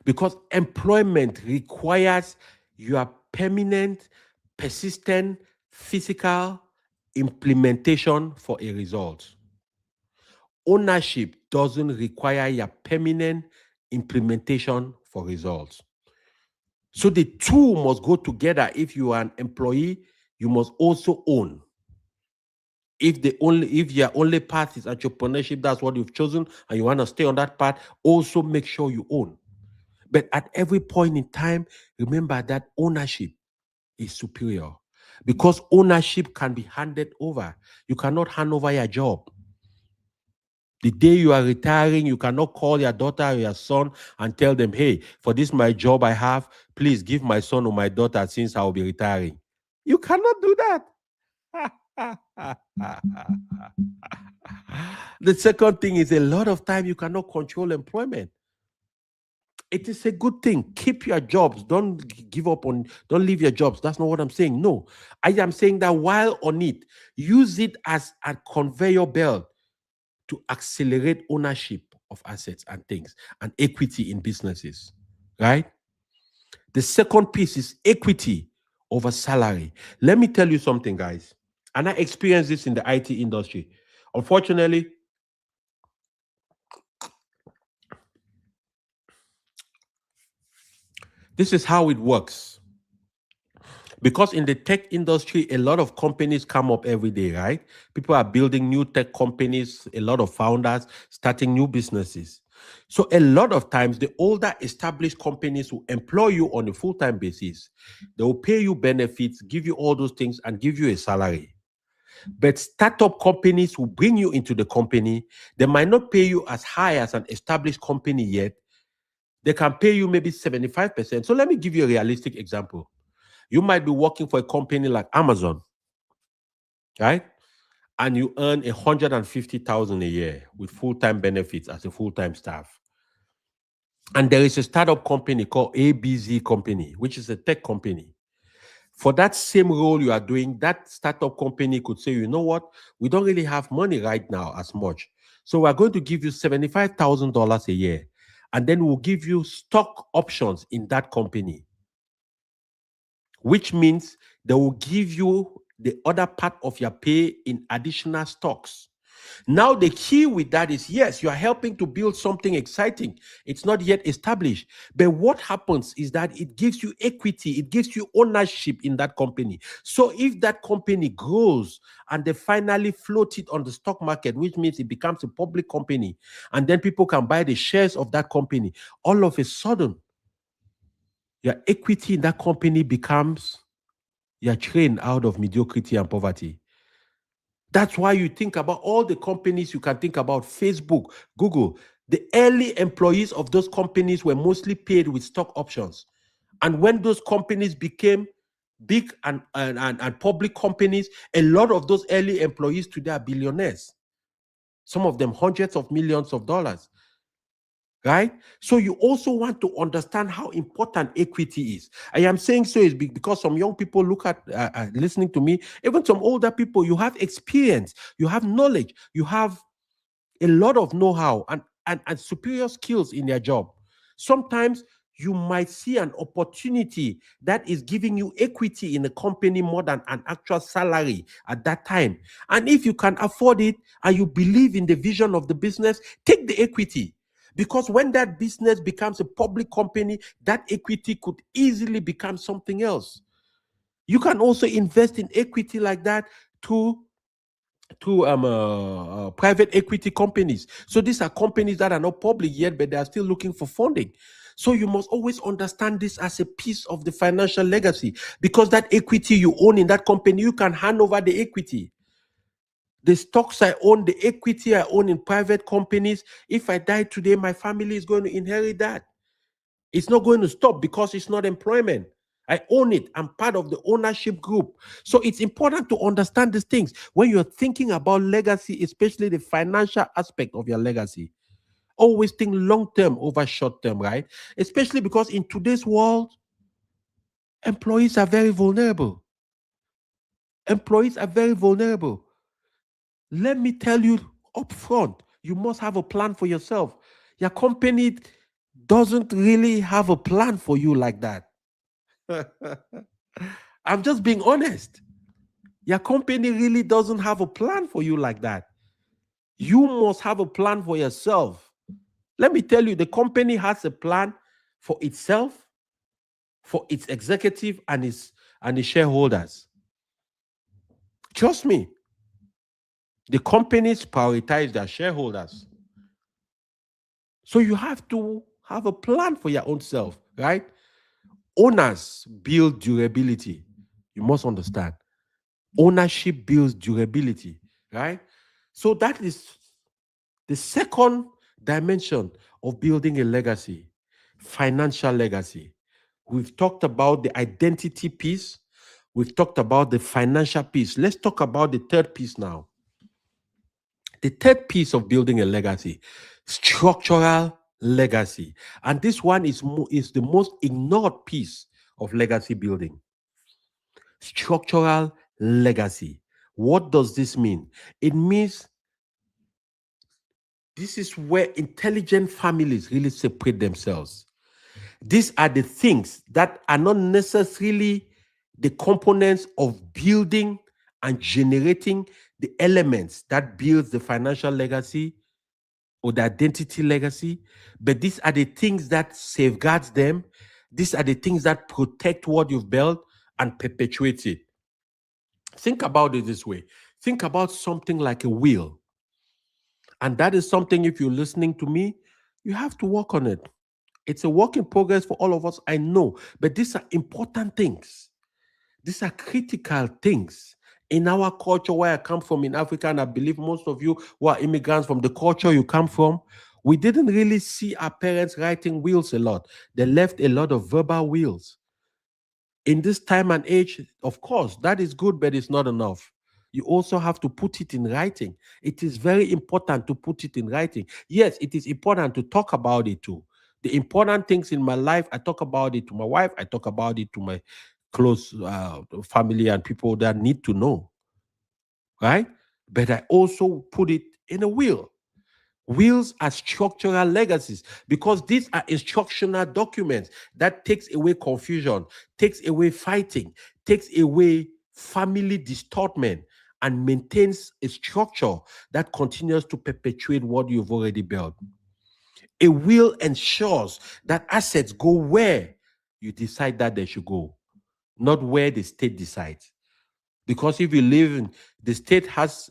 Because employment requires your permanent, persistent, physical implementation for a result. Ownership doesn't require your permanent implementation for results. So the two must go together. If you are an employee, you must also own. If your only path is entrepreneurship, that's what you've chosen, and you want to stay on that path, also make sure you own. But at every point in time, remember that ownership is superior, because ownership can be handed over. You cannot hand over your job. The day you are retiring, you cannot call your daughter or your son and tell them, hey, for this my job I have, please give my son or my daughter since I will be retiring. You cannot do that. The second thing is, a lot of time you cannot control employment. It is a good thing. Keep your jobs. Don't give up on, don't leave your jobs. That's not what I'm saying. No, I am saying that while on it, use it as a conveyor belt to accelerate ownership of assets and things and equity in businesses, right? The second piece is equity over salary. Let me tell you something, guys. And I experienced this in the IT industry. Unfortunately, this is how it works. Because in the tech industry, a lot of companies come up every day, right? People are building new tech companies, a lot of founders starting new businesses. So a lot of times, the older established companies will employ you on a full-time basis. They will pay you benefits, give you all those things, and give you a salary. But startup companies will bring you into the company. They might not pay you as high as an established company yet. They can pay you maybe 75%. So let me give you a realistic example. You might be working for a company like Amazon, right? And you earn 150,000 a year with full-time benefits as a full-time staff. And there is a startup company called ABZ Company, which is a tech company. For that same role you are doing, that startup company could say, you know what? We don't really have money right now as much. So we're going to give you $75,000 a year. And then we'll give you stock options in that company, which means they will give you the other part of your pay in additional stocks. Now, the key with that is yes, you are helping to build something exciting. It's not yet established. But what happens is that it gives you equity, it gives you ownership in that company. So, if that company grows and they finally float it on the stock market, which means it becomes a public company, and then people can buy the shares of that company, all of a sudden, your equity in that company becomes your train out of mediocrity and poverty. That's why you think about all the companies you can think about: Facebook, Google. The early employees of those companies were mostly paid with stock options. And when those companies became big and public companies, a lot of those early employees today are billionaires. Some of them hundreds of millions of dollars. Right? So you also want to understand how important equity is. I am saying so is because some young people look at listening to me, even some older people, you have experience, you have knowledge, you have a lot of know-how and superior skills in their job. Sometimes you might see an opportunity that is giving you equity in a company more than an actual salary at that time. And if you can afford it and you believe in the vision of the business, take the equity. Because when that business becomes a public company, that equity could easily become something else. You can also invest in equity like that to private equity companies. So these are companies that are not public yet, but they are still looking for funding. So you must always understand this as a piece of the financial legacy, because that equity you own in that company, you can hand over the equity. The stocks I own, the equity I own in private companies, if I die today, my family is going to inherit that. It's not going to stop because it's not employment. I own it. I'm part of the ownership group. So it's important to understand these things when you're thinking about legacy, especially the financial aspect of your legacy. Always think long term over short term, right? Especially because in today's world, employees are very vulnerable. Employees are very vulnerable. Let me tell you up front, you must have a plan for yourself. Your company doesn't really have a plan for you like that. I'm just being honest. Your company really doesn't have a plan for you like that. You must have a plan for yourself. Let me tell you, the company has a plan for itself, for its executive and its shareholders. Trust me, the companies prioritize their shareholders. So you have to have a plan for your own self, right? Owners build durability. You must understand. Ownership builds durability, right? So that is the second dimension of building a legacy: financial legacy. We've talked about the identity piece. We've talked about the financial piece. Let's talk about the third piece now. The third piece of building a legacy: structural legacy. And this one is the most ignored piece of legacy building. Structural legacy. What does this mean? It means this is where intelligent families really separate themselves. These are the things that are not necessarily the components of building and generating the elements that builds the financial legacy or the identity legacy, but these are the things that safeguards them. These are the things that protect what you've built and perpetuate it. Think about it this way. Think about something like a will. And that is something, if you're listening to me, you have to work on it. It's a work in progress for all of us, I know, but these are important things. These are critical things. In our culture, where I come from in Africa, and I believe most of you who are immigrants from the culture you come from, we didn't really see our parents writing wills a lot. They left a lot of verbal wills. In this time and age, of course, that is good, but it's not enough. You also have to put it in writing. It is very important to put it in writing. Yes, it is important to talk about it too. The important things in my life, I talk about it to my wife, I talk about it to my close family and people that need to know, right? But I also put it in a will. Wills are structural legacies because these are instructional documents that takes away confusion, takes away fighting, takes away family distortment and maintains a structure that continues to perpetuate what you've already built. A will ensures that assets go where you decide that they should go, not where the state decides. Because if you live in the state has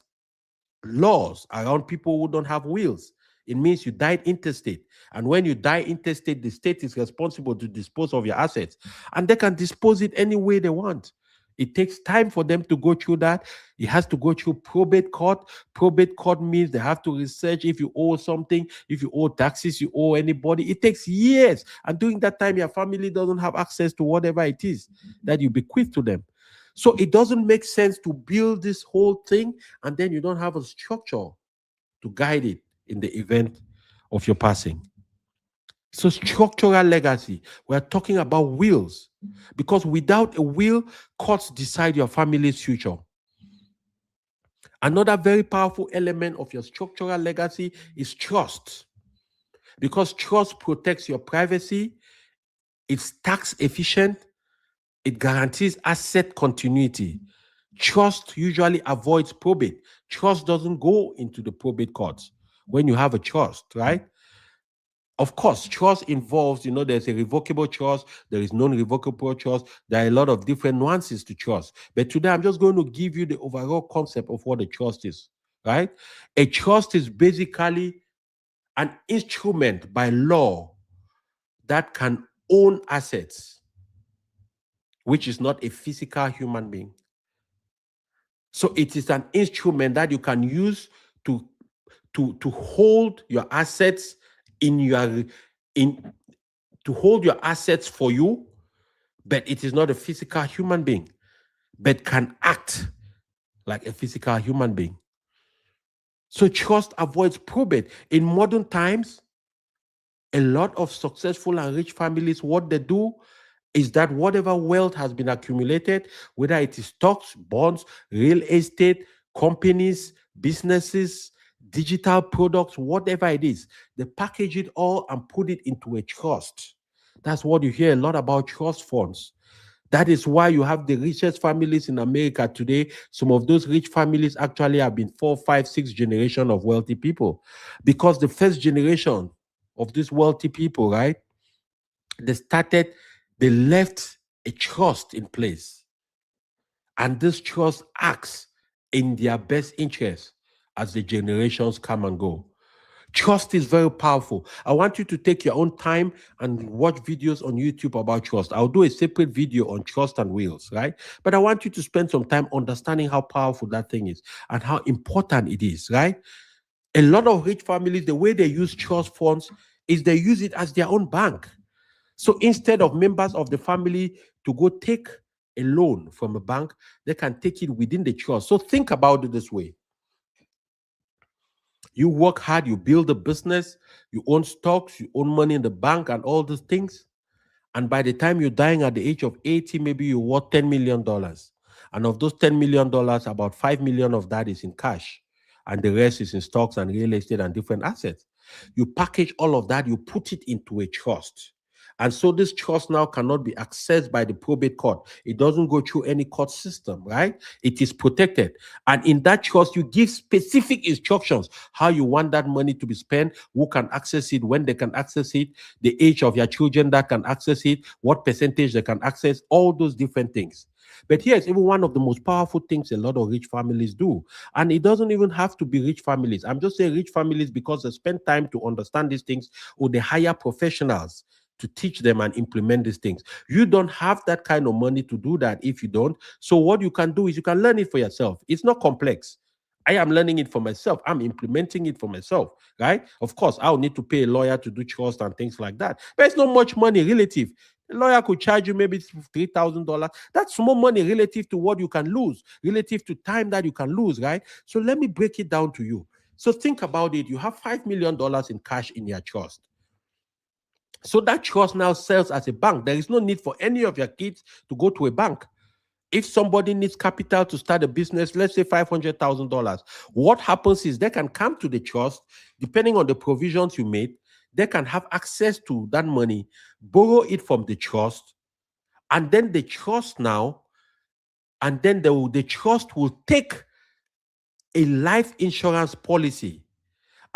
laws around people who don't have wills. It means you died intestate. And when you die intestate, the state is responsible to dispose of your assets. And they can dispose it any way they want. It takes time for them to go through that. It has to go through probate court. Probate court means they have to research if you owe something, if you owe taxes, you owe anybody. It takes years. And during that time, your family doesn't have access to whatever it is that you bequeath to them. So it doesn't make sense to build this whole thing and then you don't have a structure to guide it in the event of your passing. So, structural legacy, we're talking about wills because without a will, courts decide your family's future. Another very powerful element of your structural legacy is trust because trust protects your privacy, it's tax efficient, it guarantees asset continuity. Trust usually avoids probate. Trust doesn't go into the probate courts when you have a trust, right? Of course, trust involves, there's a revocable trust, there is non-revocable trust. There are a lot of different nuances to trust. But today, I'm just going to give you the overall concept of what a trust is, right? A trust is basically an instrument by law that can own assets, which is not a physical human being. So it is an instrument that you can use to hold your assets in to hold your assets for you, but it is not a physical human being, but can act like a physical human being. So trust avoids probate. In modern times, a lot of successful and rich families, what they do is that whatever wealth has been accumulated, whether it is stocks, bonds, real estate, companies, businesses, digital products, whatever it is, they package it all and put it into a trust. That's what you hear a lot about trust funds. That is why you have the richest families in America today. Some of those rich families actually have been 4, 5, 6 generations of wealthy people. Because the first generation of these wealthy people, right, they left a trust in place. And this trust acts in their best interest as the generations come and go. Trust is very powerful. I want you to take your own time and watch videos on YouTube about trust. I'll do a separate video on trust and wills, right? But I want you to spend some time understanding how powerful that thing is and how important it is, right? A lot of rich families, the way they use trust funds is they use it as their own bank. So instead of members of the family to go take a loan from a bank, they can take it within the trust. So think about it this way. You work hard, you build a business, you own stocks, you own money in the bank and all these things. And by the time you're dying at the age of 80, maybe you're worth $10 million. And of those $10 million, about 5 million of that is in cash. And the rest is in stocks and real estate and different assets. You package all of that, you put it into a trust. And so this trust now cannot be accessed by the probate court. It doesn't go through any court system, right? It is protected. And in that trust, you give specific instructions how you want that money to be spent, who can access it, when they can access it, the age of your children that can access it, what percentage they can access, all those different things. But here's even one of the most powerful things a lot of rich families do. And it doesn't even have to be rich families. I'm just saying rich families because they spend time to understand these things or they hire professionals to teach them and implement these things. You don't have that kind of money to do that if you don't. So what you can do is you can learn it for yourself. It's not complex. I am learning it for myself. I'm implementing it for myself, right? Of course, I'll need to pay a lawyer to do trust and things like that. But it's not much money relative. A lawyer could charge you maybe $3,000. That's small money relative to what you can lose, relative to time that you can lose, right? So let me break it down to you. So think about it. You have $5 million in cash in your trust. So that trust now serves as a bank. There is no need for any of your kids to go to a bank. If somebody needs capital to start a business, let's say $500,000, what happens is they can come to the trust, depending on the provisions you made, they can have access to that money, borrow it from the trust, and then the trust now and then the trust will take a life insurance policy,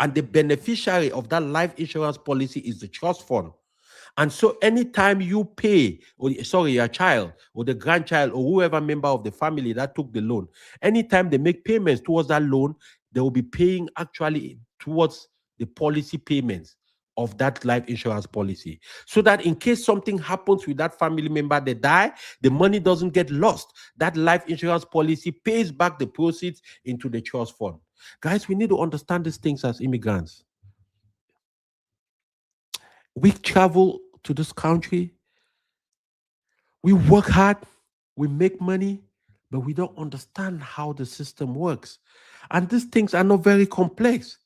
and the beneficiary of that life insurance policy is the trust fund. And so anytime you pay, or sorry, your child or the grandchild or whoever member of the family that took the loan, anytime they make payments towards that loan, they will be paying actually towards the policy payments of that life insurance policy. So that in case something happens with that family member, they die, the money doesn't get lost. That life insurance policy pays back the proceeds into the trust fund. Guys, we need to understand these things as immigrants. We travel to this country, we work hard, we make money, but we don't understand how the system works. And these things are not very complex.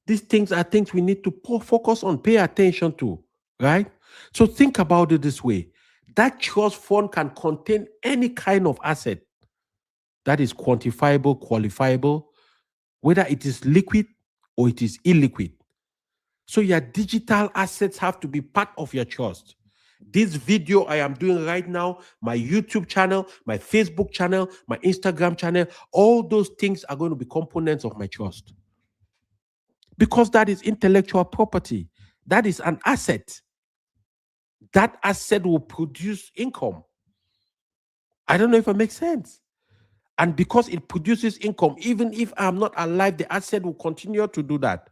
These things are things we need to focus on, pay attention to, right? So think about it this way: that trust fund can contain any kind of asset that is quantifiable, qualifiable, whether it is liquid or it is illiquid. So your digital assets have to be part of your trust. This video I am doing right now, my YouTube channel, my Facebook channel, my Instagram channel, all those things are going to be components of my trust. Because that is intellectual property. That is an asset. That asset will produce income. I don't know if it makes sense. And because it produces income, even if I'm not alive, the asset will continue to do that.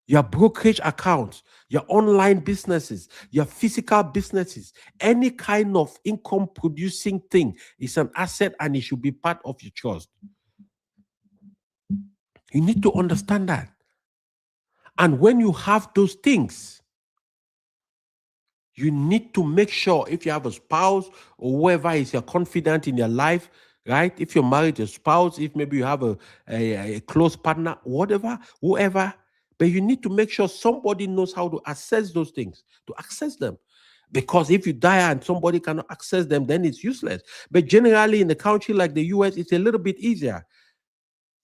Your brokerage accounts, your online businesses, your physical businesses, any kind of income producing thing is an asset and it should be part of your trust. You need to understand that. And when you have those things, you need to make sure, if you have a spouse or whoever is your confidant in your life, right? If you're married, a spouse, if maybe you have a close partner, whatever, whoever, but you need to make sure somebody knows how to access those things, to access them. Because if you die and somebody cannot access them, then it's useless. But generally, in a country like the US, it's a little bit easier.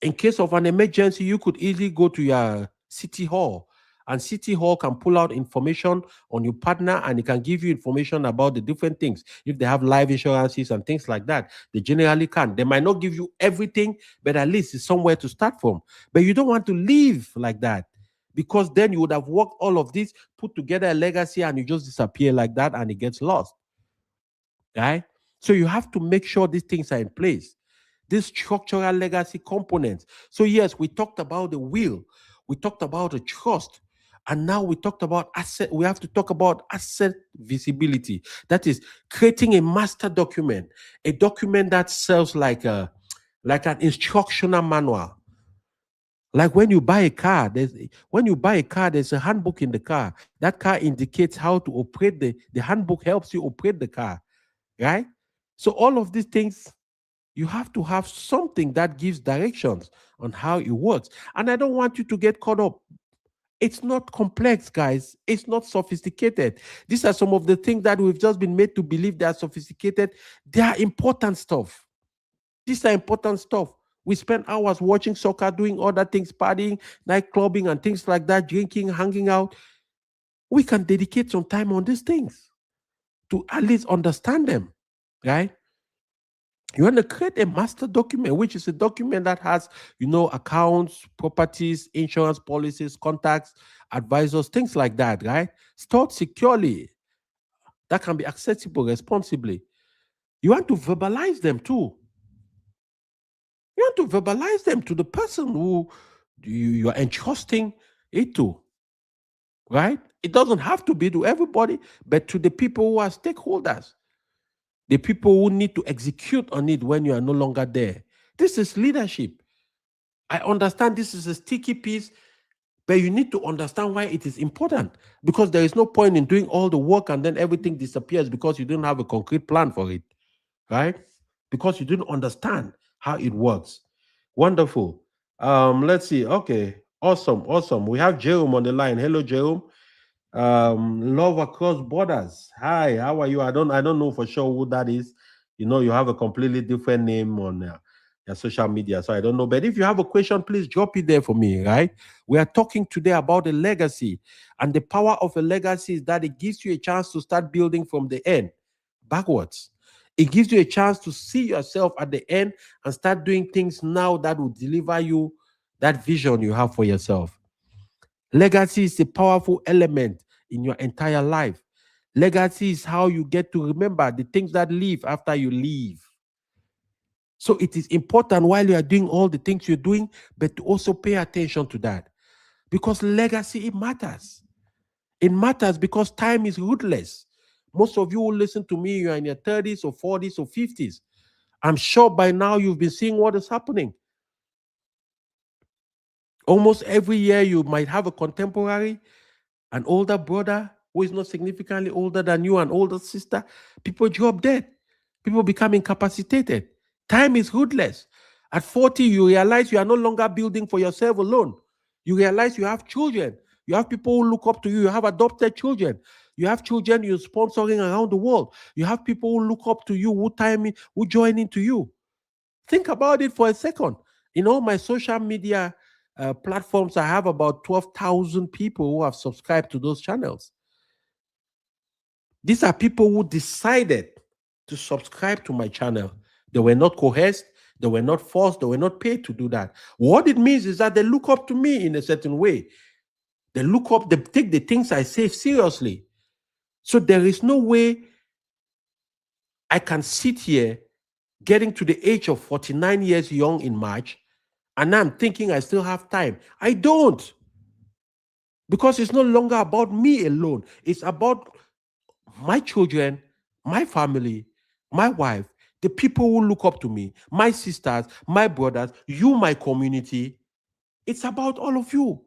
In case of an emergency, you could easily go to your city hall, and city hall can pull out information on your partner, and it can give you information about the different things. If they have life insurances and things like that, they generally can. They might not give you everything, but at least it's somewhere to start from. But you don't want to live like that, because then you would have worked all of this, put together a legacy, and you just disappear like that and it gets lost. Right? So you have to make sure these things are in place, these structural legacy components. So yes, we talked about the will, we talked about the trust, and now we talked about asset. We have to talk about asset visibility. That is creating a master document, a document that serves like an instructional manual. Like when you buy a car, there's a handbook in the car. That car indicates how to operate the handbook helps you operate the car, right? So all of these things, you have to have something that gives directions on how it works. And I don't want you to get caught up. It's not complex, guys. It's not sophisticated. These are some of the things that we've just been made to believe they are sophisticated. They are important stuff. These are important stuff. We spend hours watching soccer, doing other things, partying, night clubbing, and things like that, drinking, hanging out. We can dedicate some time on these things to at least understand them, right? You want to create a master document, which is a document that has, accounts, properties, insurance policies, contacts, advisors, things like that, right? Stored securely, that can be accessible responsibly. You want to verbalize them too. You want to verbalize them to the person who you are entrusting it to, right? It doesn't have to be to everybody, but to the people who are stakeholders, the people who need to execute on it when you are no longer there. This is leadership. I understand this is a sticky piece, but you need to understand why it is important, because there is no point in doing all the work and then everything disappears because you don't have a concrete plan for it, right? Because you didn't understand how it works. Wonderful. Let's see. Okay, awesome. We have Jerome on the line. Hello, Jerome. Love across borders. Hi, how are you? I don't know for sure who that is. You have a completely different name on your social media, so I don't know. But if you have a question, please drop it there for me, right? We are talking today about a legacy, and the power of a legacy is that it gives you a chance to start building from the end backwards. It gives you a chance to see yourself at the end and start doing things now that will deliver you that vision you have for yourself. Legacy is a powerful element in your entire life. Legacy is how you get to remember the things that live after you leave. So it is important while you are doing all the things you're doing, but to also pay attention to that. Because legacy, it matters. It matters because time is ruthless. Most of you who listen to me, you're in your 30s or 40s or 50s. I'm sure by now you've been seeing what is happening. Almost every year, you might have a contemporary, an older brother who is not significantly older than you, an older sister. People drop dead. People become incapacitated. Time is ruthless. At 40, you realize you are no longer building for yourself alone. You realize you have children. You have people who look up to you. You have adopted children. You have children you're sponsoring around the world. You have people who look up to you, who join into you. Think about it for a second. In all my social media platforms, I have about 12,000 people who have subscribed to those channels. These are people who decided to subscribe to my channel. They were not coerced, they were not forced, they were not paid to do that. What it means is that they look up to me in a certain way. They look up, they take the things I say seriously. So there is no way I can sit here getting to the age of 49 years young in March, and I'm thinking I still have time. I don't. Because it's no longer about me alone. It's about my children, my family, my wife, the people who look up to me, my sisters, my brothers, you, my community. It's about all of you.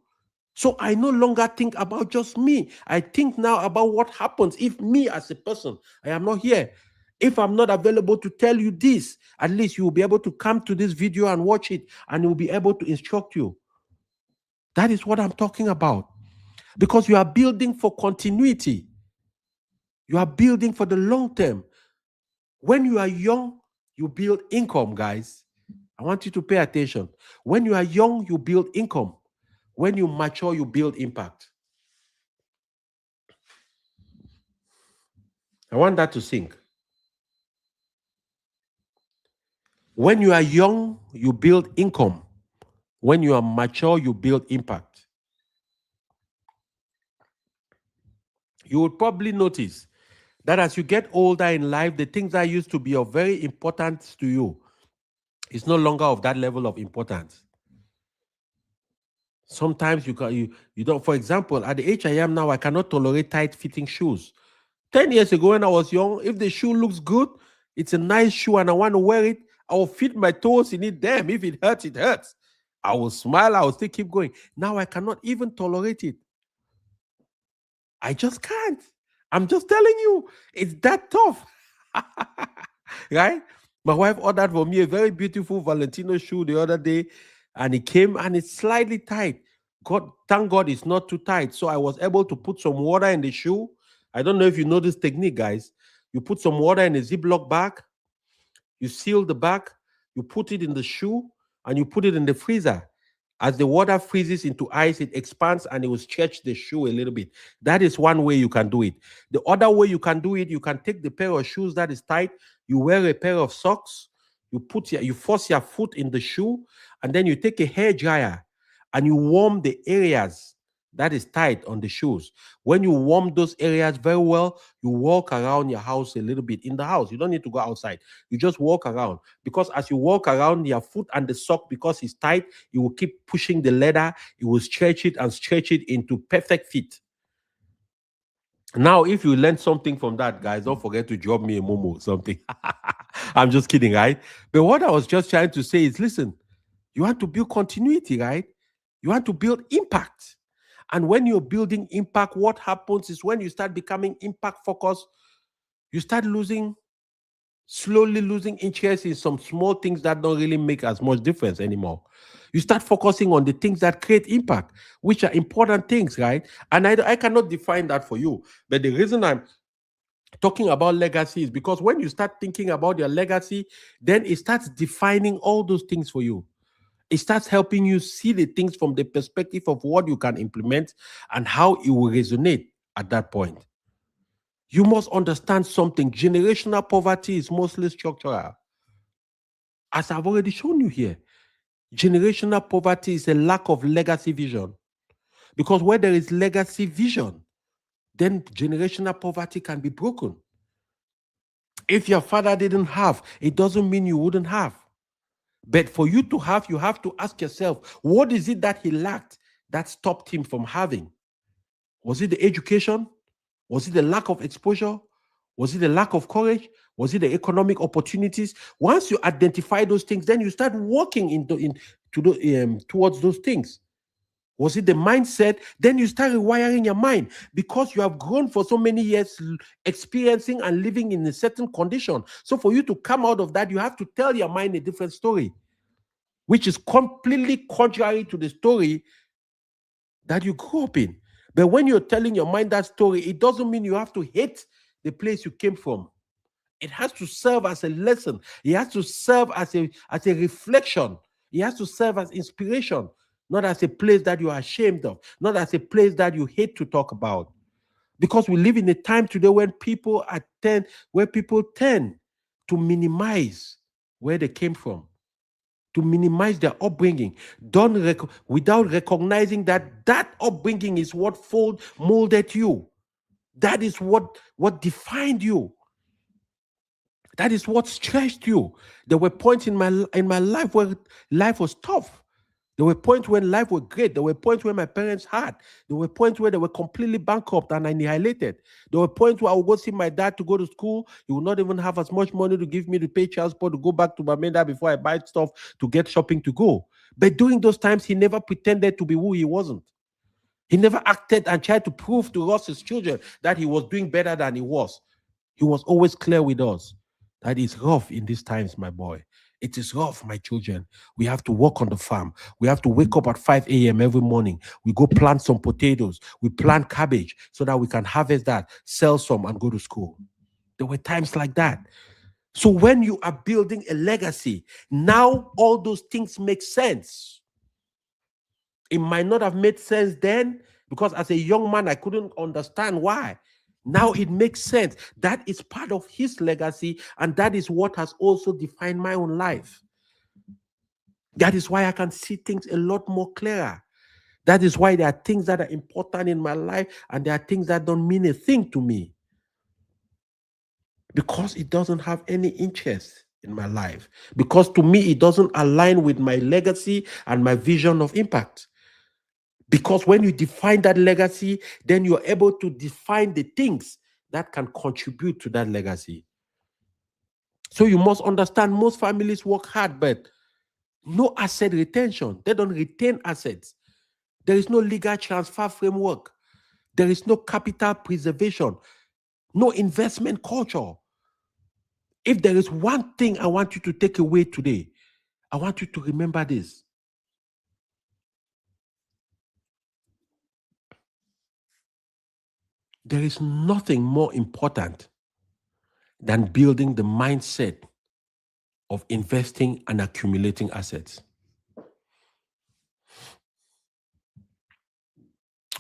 So I no longer think about just me. I think now about what happens if me as a person, I am not here. If I'm not available to tell you this, at least you will be able to come to this video and watch it, and you will be able to instruct you. That is what I'm talking about. Because you are building for continuity. You are building for the long term. When you are young, you build income, guys. I want you to pay attention. When you are young, you build income. When you mature, you build impact. I want that to sink. When you are young, you build income. When you are mature, you build impact. You will probably notice that as you get older in life, the things that used to be of very importance to you is no longer of that level of importance. Sometimes you don't. For example, at the age I am now, I cannot tolerate tight-fitting shoes. 10 years ago, when I was young, if the shoe looks good, it's a nice shoe, and I want to wear it, I will fit my toes in it. Damn, if it hurts, it hurts. I will smile. I will still keep going. Now I cannot even tolerate it. I just can't. I'm just telling you, it's that tough. Right? My wife ordered for me a very beautiful Valentino shoe the other day, and it came and it's slightly tight. God, thank God it's not too tight. So I was able to put some water in the shoe. I don't know if you know this technique, guys. You put some water in a Ziploc bag, you seal the bag, you put it in the shoe, and you put it in the freezer. As the water freezes into ice, it expands and it will stretch the shoe a little bit. That is one way you can do it. The other way you can do it, you can take the pair of shoes that is tight, you wear a pair of socks, you force your foot in the shoe, and then you take a hair dryer and you warm the areas that is tight on the shoes. When you warm those areas very well, you walk around your house a little bit. In the house, you don't need to go outside. You just walk around, because as you walk around, your foot and the sock, because it's tight, you will keep pushing the leather. It will stretch it and stretch it into perfect fit. Now, if you learn something from that, guys, don't forget to drop me a momo or something. I'm just kidding, right? But what I was just trying to say is, listen, you want to build continuity, right? You want to build impact. And when you're building impact, what happens is when you start becoming impact focused, you start slowly losing interest in some small things that don't really make as much difference anymore. You start focusing on the things that create impact, which are important things, right? And I cannot define that for you. But the reason I'm talking about legacy is because when you start thinking about your legacy, then it starts defining all those things for you. It starts helping you see the things from the perspective of what you can implement and how it will resonate at that point. You must understand something. Generational poverty is mostly structural. As I've already shown you here, generational poverty is a lack of legacy vision. Because where there is legacy vision, then generational poverty can be broken. If your father didn't have, it doesn't mean you wouldn't have. But for you to have, you have to ask yourself, what is it that he lacked that stopped him from having? Was it the education? Was it the lack of exposure? Was it the lack of courage? Was it the economic opportunities? Once you identify those things, then you start working towards those things. Was it the mindset? Then you start rewiring your mind because you have grown for so many years experiencing and living in a certain condition. So for you to come out of that, you have to tell your mind a different story, which is completely contrary to the story that you grew up in. But when you're telling your mind that story, it doesn't mean you have to hate the place you came from. It has to serve as a lesson. It has to serve as a reflection. It has to serve as inspiration, not as a place that you are ashamed of, not as a place that you hate to talk about. Because we live in a time today when people tend to minimize where they came from, to minimize their upbringing, without recognizing that upbringing is what molded you. That is what defined you. That is what stretched you. There were points in my life where life was tough. There were points when life was great. There were points where my parents had. There were points where they were completely bankrupt and annihilated. There were points where I would go see my dad to go to school. He would not even have as much money to give me to pay child support to go back to Bamenda before I buy stuff to get shopping to go. But during those times, he never pretended to be who he wasn't. He never acted and tried to prove to us, his children, that he was doing better than he was. He was always clear with us that it's rough in these times, my boy. It is rough, my children. We have to work on the farm. We have to wake up at 5 a.m. every morning. We go plant some potatoes. We plant cabbage so that we can harvest that, sell some, and go to school. There were times like that. So when you are building a legacy, now all those things make sense. It might not have made sense then because as a young man, I couldn't understand why. Now it makes sense. That is part of his legacy, and that is what has also defined my own life. That is why I can see things a lot more clearer. That is why there are things that are important in my life, and there are things that don't mean a thing to me. Because it doesn't have any interest in my life. Because to me, it doesn't align with my legacy and my vision of impact. Because when you define that legacy, then you're able to define the things that can contribute to that legacy. So you must understand most families work hard, but no asset retention. They don't retain assets. There is no legal transfer framework. There is no capital preservation, no investment culture. If there is one thing I want you to take away today, I want you to remember this. There is nothing more important than building the mindset of investing and accumulating assets.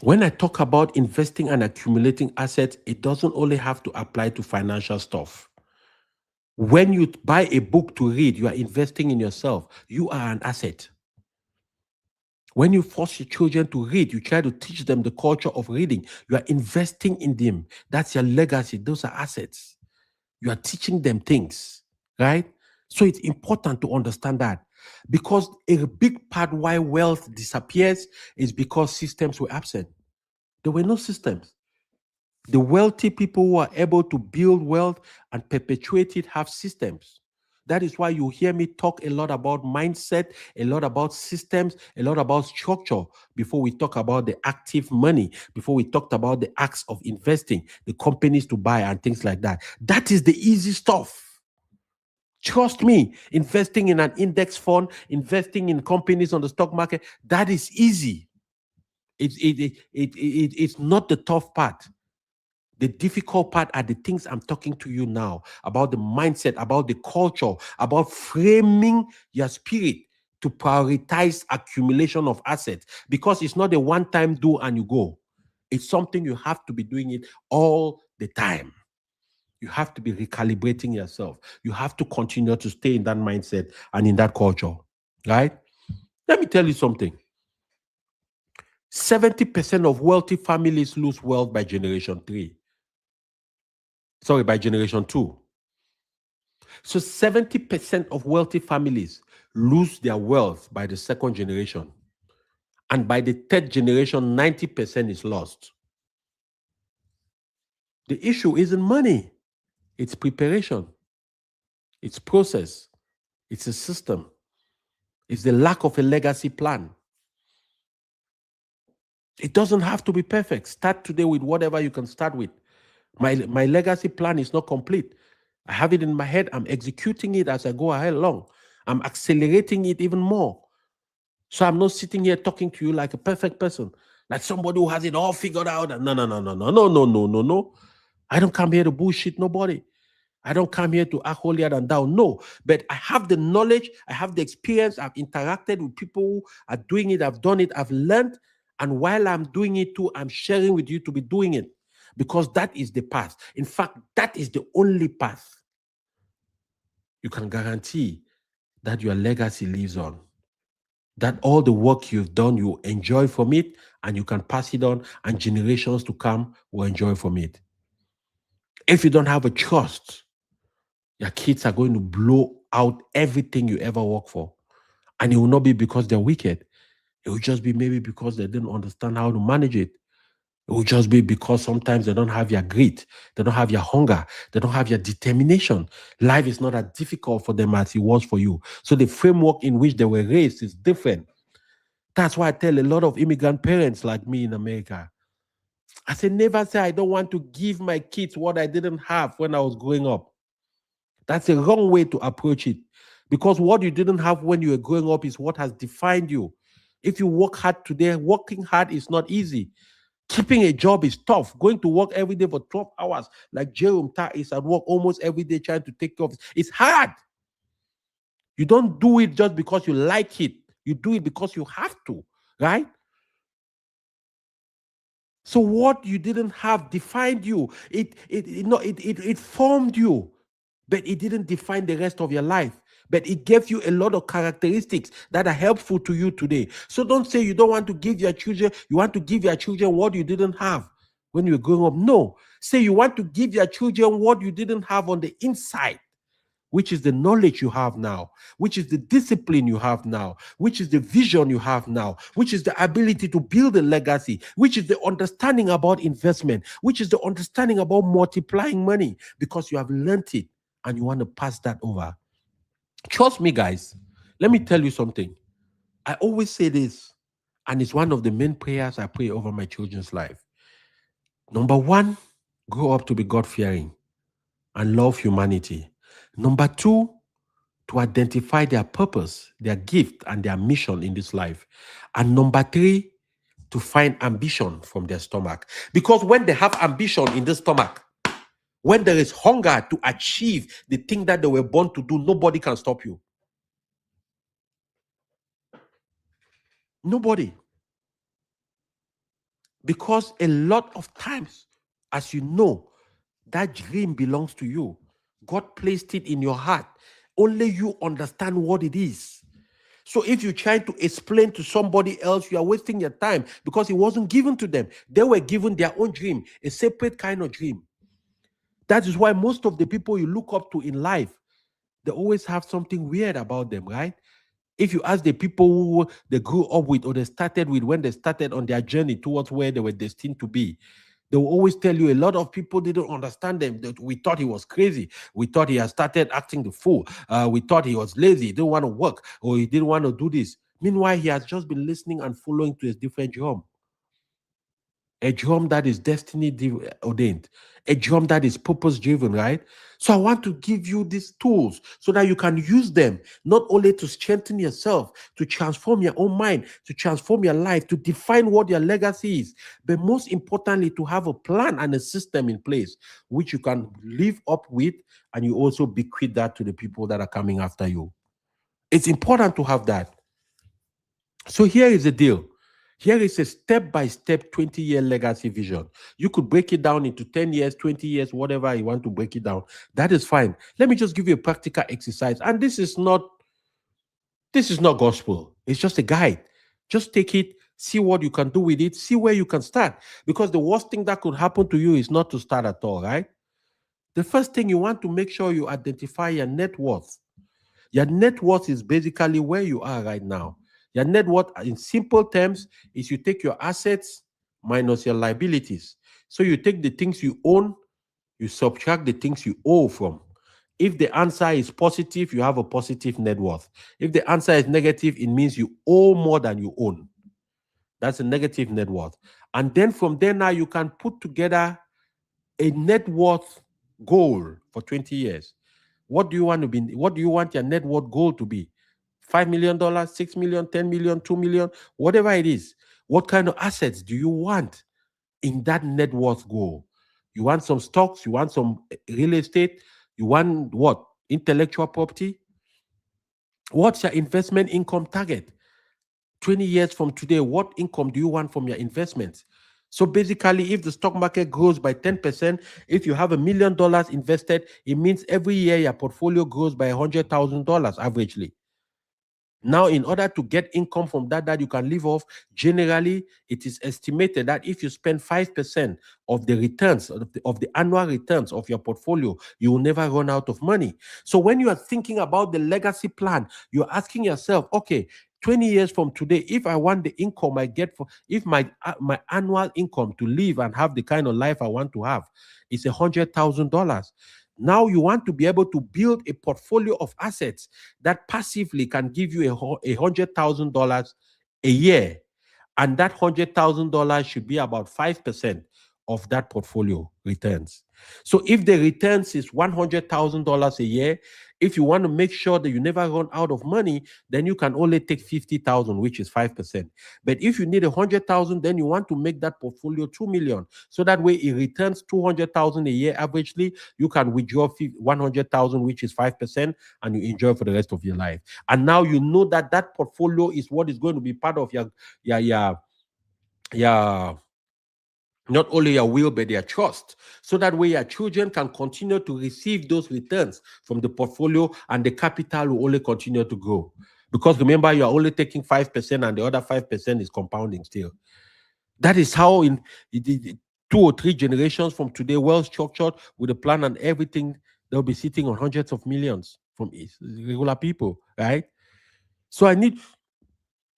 When I talk about investing and accumulating assets, it doesn't only have to apply to financial stuff. When you buy a book to read, you are investing in yourself. You are an asset. When you force your children to read, you try to teach them the culture of reading. You are investing in them. That's your legacy. Those are assets. You are teaching them things, right? So it's important to understand that, because a big part why wealth disappears is because systems were absent. There were no systems. The wealthy people who are able to build wealth and perpetuate it have systems. That is why you hear me talk a lot about mindset, a lot about systems, a lot about structure before we talk about the active money, before we talked about the acts of investing, the companies to buy and things like that. That is the easy stuff. Trust me, investing in an index fund, investing in companies on the stock market, that is easy. It's not the tough part. The difficult part are the things I'm talking to you now about, the mindset, about the culture, about framing your spirit to prioritize accumulation of assets, because it's not a one-time do and you go. It's something you have to be doing it all the time. You have to be recalibrating yourself. You have to continue to stay in that mindset and in that culture, right? Let me tell you something. 70% of wealthy families lose wealth by generation three. Sorry, by generation two. So 70% of wealthy families lose their wealth by the second generation. And by the third generation, 90% is lost. The issue isn't money, it's preparation, it's process, it's a system, it's the lack of a legacy plan. It doesn't have to be perfect. Start today with whatever you can start with. My legacy plan is not complete. I have it in my head. I'm executing it as I go ahead along. I'm accelerating it even more. So I'm not sitting here talking to you like a perfect person, like somebody who has it all figured out. No, no, no, no, no, no, no, no, no, no. I don't come here to bullshit nobody. I don't come here to act holier than thou. No, but I have the knowledge, I have the experience, I've interacted with people who are doing it, I've done it, I've learned. And while I'm doing it too, I'm sharing with you to be doing it because that is the path. In fact, that is the only path you can guarantee that your legacy lives on. That all the work you've done, you enjoy from it and you can pass it on, and generations to come will enjoy from it. If you don't have a trust, your kids are going to blow out everything you ever work for. And it will not be because they're wicked. It will just be maybe because they didn't understand how to manage it. It will just be because sometimes they don't have your grit, they don't have your hunger, they don't have your determination. Life is not as difficult for them as it was for you. So the framework in which they were raised is different. That's why I tell a lot of immigrant parents like me in America, I say, never say I don't want to give my kids what I didn't have when I was growing up. That's a wrong way to approach it. Because what you didn't have when you were growing up is what has defined you. If you work hard today, working hard is not easy. Keeping a job is tough. Going to work every day for 12 hours, like Jerome Ta is at work almost every day trying to take care of it. It's hard. You don't do it just because you like it. You do it because you have to, right? So what you didn't have defined you. It formed you, but it didn't define the rest of your life. But it gave you a lot of characteristics that are helpful to you today. So don't say you don't want to give your children, you want to give your children what you didn't have when you were growing up. No. Say you want to give your children what you didn't have on the inside, which is the knowledge you have now, which is the discipline you have now, which is the vision you have now, which is the ability to build a legacy, which is the understanding about investment, which is the understanding about multiplying money because you have learned it and you want to pass that over. Trust me, guys. Let me tell you something. I always say this, and it's one of the main prayers I pray over my children's life. Number one, grow up to be God-fearing and love humanity. Number two, to identify their purpose, their gift, and their mission in this life. And number three, to find ambition from their stomach. Because when they have ambition in the stomach, when there is hunger to achieve the thing that they were born to do, nobody can stop you. Nobody. Because a lot of times, as you know, that dream belongs to you. God placed it in your heart. Only you understand what it is. So if you're trying to explain to somebody else, you are wasting your time because it wasn't given to them. They were given their own dream, a separate kind of dream. That is why most of the people you look up to in life, they always have something weird about them, right? If you ask the people who they grew up with or they started with when they started on their journey towards where they were destined to be, they will always tell you a lot of people didn't understand them. That we thought he was crazy. We thought he had started acting the fool. We thought he was lazy. He didn't want to work or he didn't want to do this. Meanwhile, he has just been listening and following to his different drum. A drum that is destiny ordained, a drum that is purpose driven, right? So I want to give you these tools so that you can use them not only to strengthen yourself, to transform your own mind, to transform your life, to define what your legacy is, but most importantly, to have a plan and a system in place which you can live up with, and you also bequeath that to the people that are coming after you. It's important to have that. So here is the deal. Here is a step by step 20-year legacy vision. You could break it down into 10 years, 20 years, whatever you want to break it down. That is fine. Let me just give you a practical exercise. And this is not gospel. It's just a guide. Just take it, see what you can do with it, see where you can start. Because the worst thing that could happen to you is not to start at all, right? The first thing you want to make sure you identify your net worth. Your net worth is basically where you are right now. Your net worth, in simple terms, is you take your assets minus your liabilities. So you take the things you own, you subtract the things you owe from. If the answer is positive, you have a positive net worth. If the answer is negative, it means you owe more than you own. That's a negative net worth. And then from there now, you can put together a net worth goal for 20 years. What do you want to be? What do you want your net worth goal to be? $5 million, 6 million, 10 million, 2 million, whatever it is. What kind of assets do you want in that net worth goal? You want some stocks, you want some real estate, you want what? Intellectual property. What's your investment income target? 20 years from today, what income do you want from your investments? So basically, if the stock market grows by 10%, if you have $1 million invested, it means every year your portfolio grows by $100,000 averagely. Now, in order to get income from that you can live off, generally, it is estimated that if you spend 5% of the returns, of the annual returns of your portfolio, you will never run out of money. So when you are thinking about the legacy plan, you're asking yourself, okay, 20 years from today, if I want the income I get for, if my annual income to live and have the kind of life I want to have is $100,000. Now you want to be able to build a portfolio of assets that passively can give you $100,000 a year. And that $100,000 should be about 5% of that portfolio returns. So if the returns is $100,000 a year, if you want to make sure that you never run out of money, then you can only take 50,000, which is 5%. But if you need 100,000, then you want to make that portfolio 2 million. So that way it returns 200,000 a year averagely. You can withdraw 100,000, which is 5%, and you enjoy for the rest of your life. And now you know that that portfolio is what is going to be part of your not only your will but their trust, so that way your children can continue to receive those returns from the portfolio, and the capital will only continue to grow. Because remember, you're only taking 5% and the other 5% is compounding still. That is how in 2 or 3 generations from today, well structured with a plan and everything, they'll be sitting on hundreds of millions from regular people, right? So I need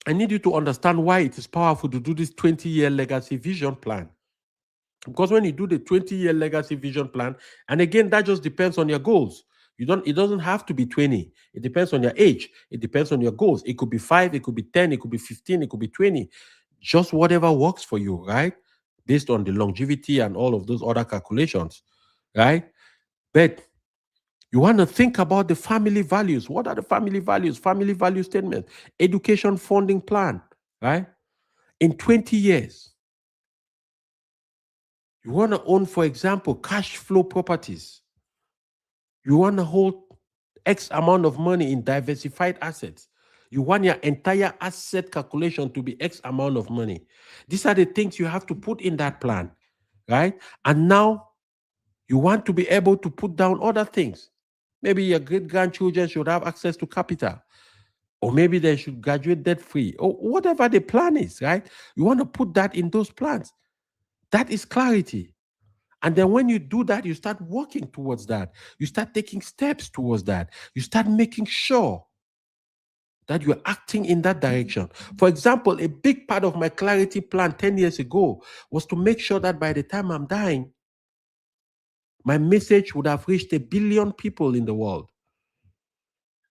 you to understand why it is powerful to do this 20-year legacy vision plan. Because when you do the 20-year legacy vision plan, and again, that just depends on your goals. It doesn't have to be 20. It depends on your age. It depends on your goals. It could be 5, it could be 10, it could be 15, it could be 20. Just whatever works for you, right? Based on the longevity and all of those other calculations, right? But you want to think about the family values. What are the family values? Family value statement, education funding plan, right? In 20 years, you want to own, for example, cash flow properties. You want to hold X amount of money in diversified assets. You want your entire asset calculation to be X amount of money. These are the things you have to put in that plan, right? And now you want to be able to put down other things. Maybe your great grandchildren should have access to capital, or maybe they should graduate debt free, or whatever the plan is, right? You want to put that in those plans. That is clarity. And then when you do that, you start working towards that. You start taking steps towards that. You start making sure that you're acting in that direction. For example, a big part of my clarity plan 10 years ago was to make sure that by the time I'm dying, my message would have reached 1 billion people in the world.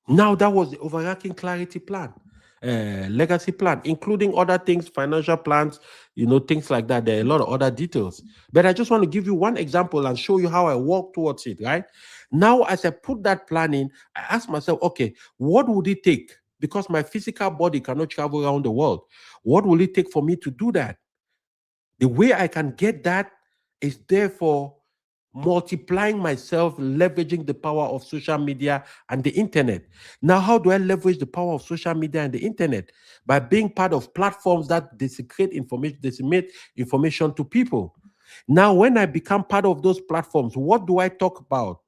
Now that was the overarching clarity plan, legacy plan, including other things, financial plans, things like that. There are a lot of other details. But I just want to give you one example and show you how I walk towards it, right? Now, as I put that plan in, I ask myself, okay, what would it take? Because my physical body cannot travel around the world. What will it take for me to do that? The way I can get that is therefore multiplying myself, leveraging the power of social media and the internet. Now, how do I leverage the power of social media and the internet? By being part of platforms that disseminate information to people. Now, when I become part of those platforms, what do I talk about?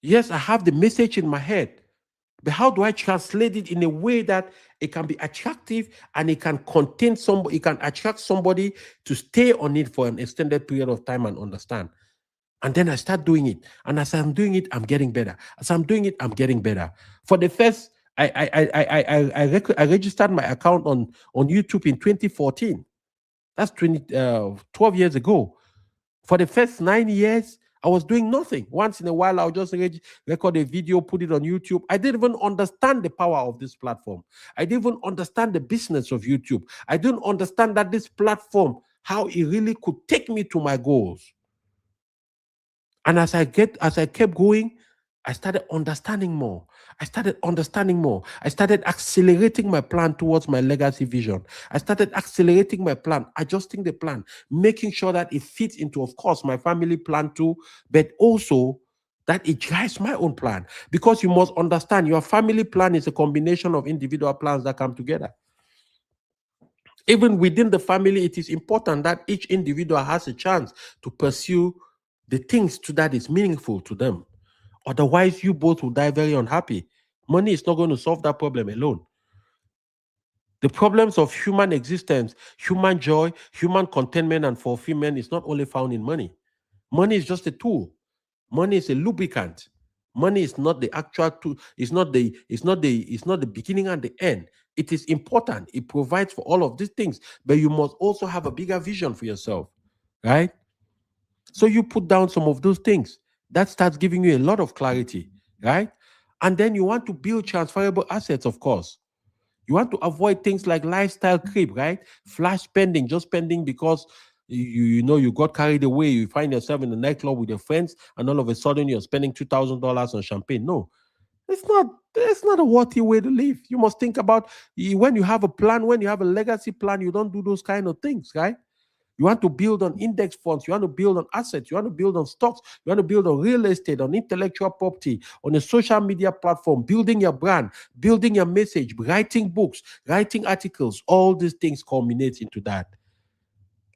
Yes, I have the message in my head, but how do I translate it in a way that it can be attractive and it can contain somebody, it can attract somebody to stay on it for an extended period of time and understand? And then I start doing it. And as I'm doing it, I'm getting better. As I'm doing it, I'm getting better. For the first, I registered my account on YouTube in 2014. That's 12 years ago. For the first 9 years, I was doing nothing. Once in a while, I'll just record a video, put it on YouTube. I didn't even understand the power of this platform. I didn't even understand the business of YouTube. I didn't understand that this platform, how it really could take me to my goals. And as I kept going, I started understanding more. I started understanding more. I started accelerating my plan towards my legacy vision. I started accelerating my plan, adjusting the plan, making sure that it fits into, of course, my family plan too, but also that it drives my own plan. Because you must understand your family plan is a combination of individual plans that come together. Even within the family, it is important that each individual has a chance to pursue the things that is meaningful to them. Otherwise, you both will die very unhappy. Money is not going to solve that problem alone. The problems of human existence, human joy, human contentment, and fulfillment is not only found in money. Money is just a tool. Money is a lubricant. Money is not the actual tool. It's not the beginning and the end. It is important. It provides for all of these things, but you must also have a bigger vision for yourself, right? So you put down some of those things. That starts giving you a lot of clarity, right? And then you want to build transferable assets, of course. You want to avoid things like lifestyle creep, right? Flash spending, just spending because you know you got carried away. You find yourself in the nightclub with your friends, and all of a sudden you're spending $2,000 on champagne. No, it's not a worthy way to live. You must think about when you have a plan, when you have a legacy plan, you don't do those kind of things, right? You want to build on index funds. You want to build on assets. You want to build on stocks. You want to build on real estate, on intellectual property, on a social media platform, building your brand, building your message, writing books, writing articles. All these things culminate into that.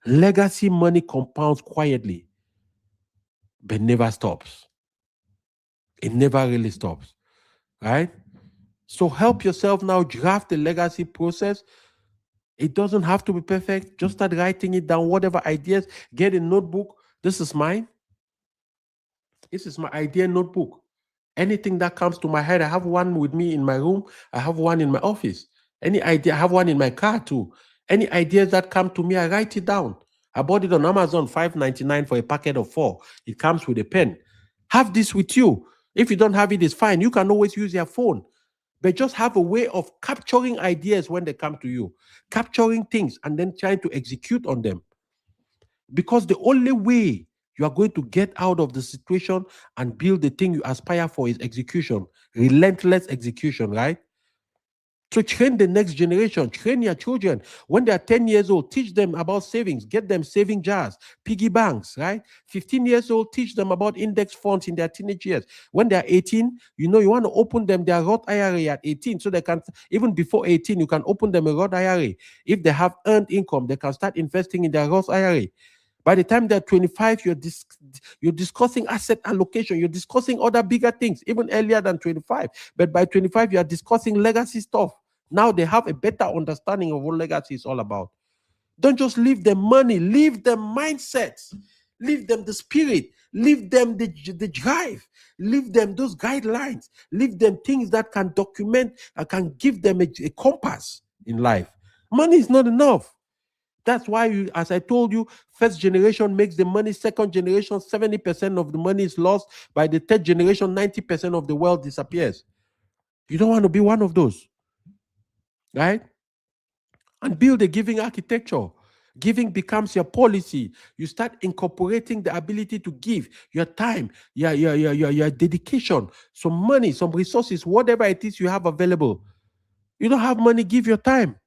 Legacy money compounds quietly, but never stops. It never really stops, right? So help yourself now draft the legacy process. It doesn't have to be perfect. Just start writing it down, whatever ideas. Get a notebook. This is mine. This is my idea notebook. Anything that comes to my head, I have one with me in my room. I have one in my office. Any idea, I have one in my car too. Any ideas that come to me, I write it down. I bought it on Amazon, $5.99 for a packet of 4. It comes with a pen. Have this with you. If you don't have it, it's fine. You can always use your phone. But just have a way of capturing ideas when they come to you, capturing things and then trying to execute on them. Because the only way you are going to get out of the situation and build the thing you aspire for is execution, relentless execution, right? So train the next generation, train your children. When they are 10 years old, teach them about savings, get them saving jars, piggy banks, right? 15 years old, teach them about index funds in their teenage years. When they are 18, you want to open them their Roth IRA at 18 so they can, even before 18, you can open them a Roth IRA. If they have earned income, they can start investing in their Roth IRA. By the time they're 25, you're discussing asset allocation. You're discussing other bigger things, even earlier than 25. But by 25, you are discussing legacy stuff. Now they have a better understanding of what legacy is all about. Don't just leave them money, leave them mindsets, leave them the spirit, leave them the drive, leave them those guidelines, leave them things that can document and can give them a compass in life. Money is not enough. That's why, as I told you, first generation makes the money, second generation, 70% of the money is lost. By the third generation, 90% of the wealth disappears. You don't want to be one of those, right? And build a giving architecture. Giving becomes your policy. You start incorporating the ability to give your time, your dedication, some money, some resources, whatever it is you have available. You don't have money, give your time.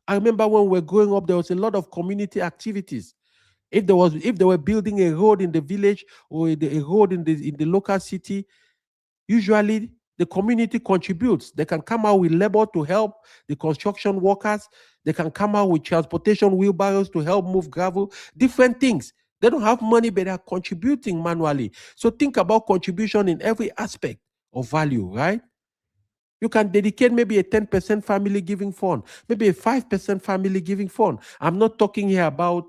I remember when we were growing up, there was a lot of community activities. If they were building a road in the village or a road in the local city, usually the community contributes. They can come out with labor to help the construction workers. They can come out with transportation wheelbarrows to help move gravel, different things. They don't have money, but they are contributing manually. So think about contribution in every aspect of value, right? You can dedicate maybe a 10% family giving fund, maybe a 5% family giving fund. I'm not talking here about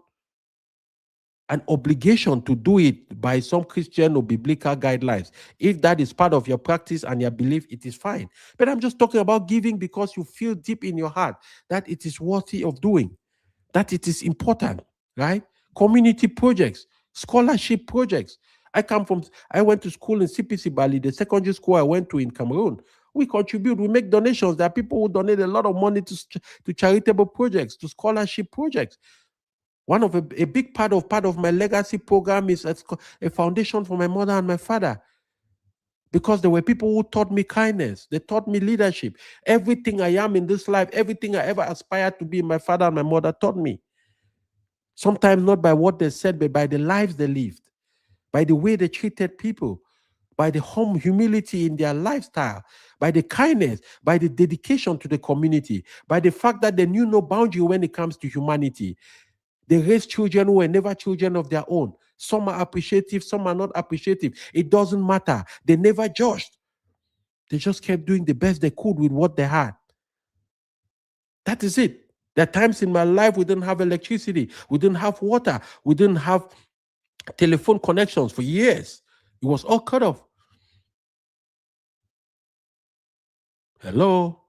an obligation to do it by some Christian or biblical guidelines. If that is part of your practice and your belief, it is fine. But I'm just talking about giving because you feel deep in your heart that it is worthy of doing, that it is important, right? Community projects, scholarship projects. I went to school in CPC Bali, the secondary school I went to in Cameroon. We contribute, we make donations. There are people who donate a lot of money to charitable projects, to scholarship projects. One of a big part of my legacy program is a foundation for my mother and my father, because there were people who taught me kindness. They taught me leadership. Everything I am in this life, everything I ever aspired to be, my father and my mother taught me. Sometimes not by what they said, but by the lives they lived, by the way they treated people, by the humility in their lifestyle, by the kindness, by the dedication to the community, by the fact that they knew no boundary when it comes to humanity. They raised children who were never children of their own. Some are appreciative, some are not appreciative. It doesn't matter. They never judged. They just kept doing the best they could with what they had. That is it. There are times in my life we didn't have electricity, we didn't have water, we didn't have telephone connections for years. It was all cut off. Hello?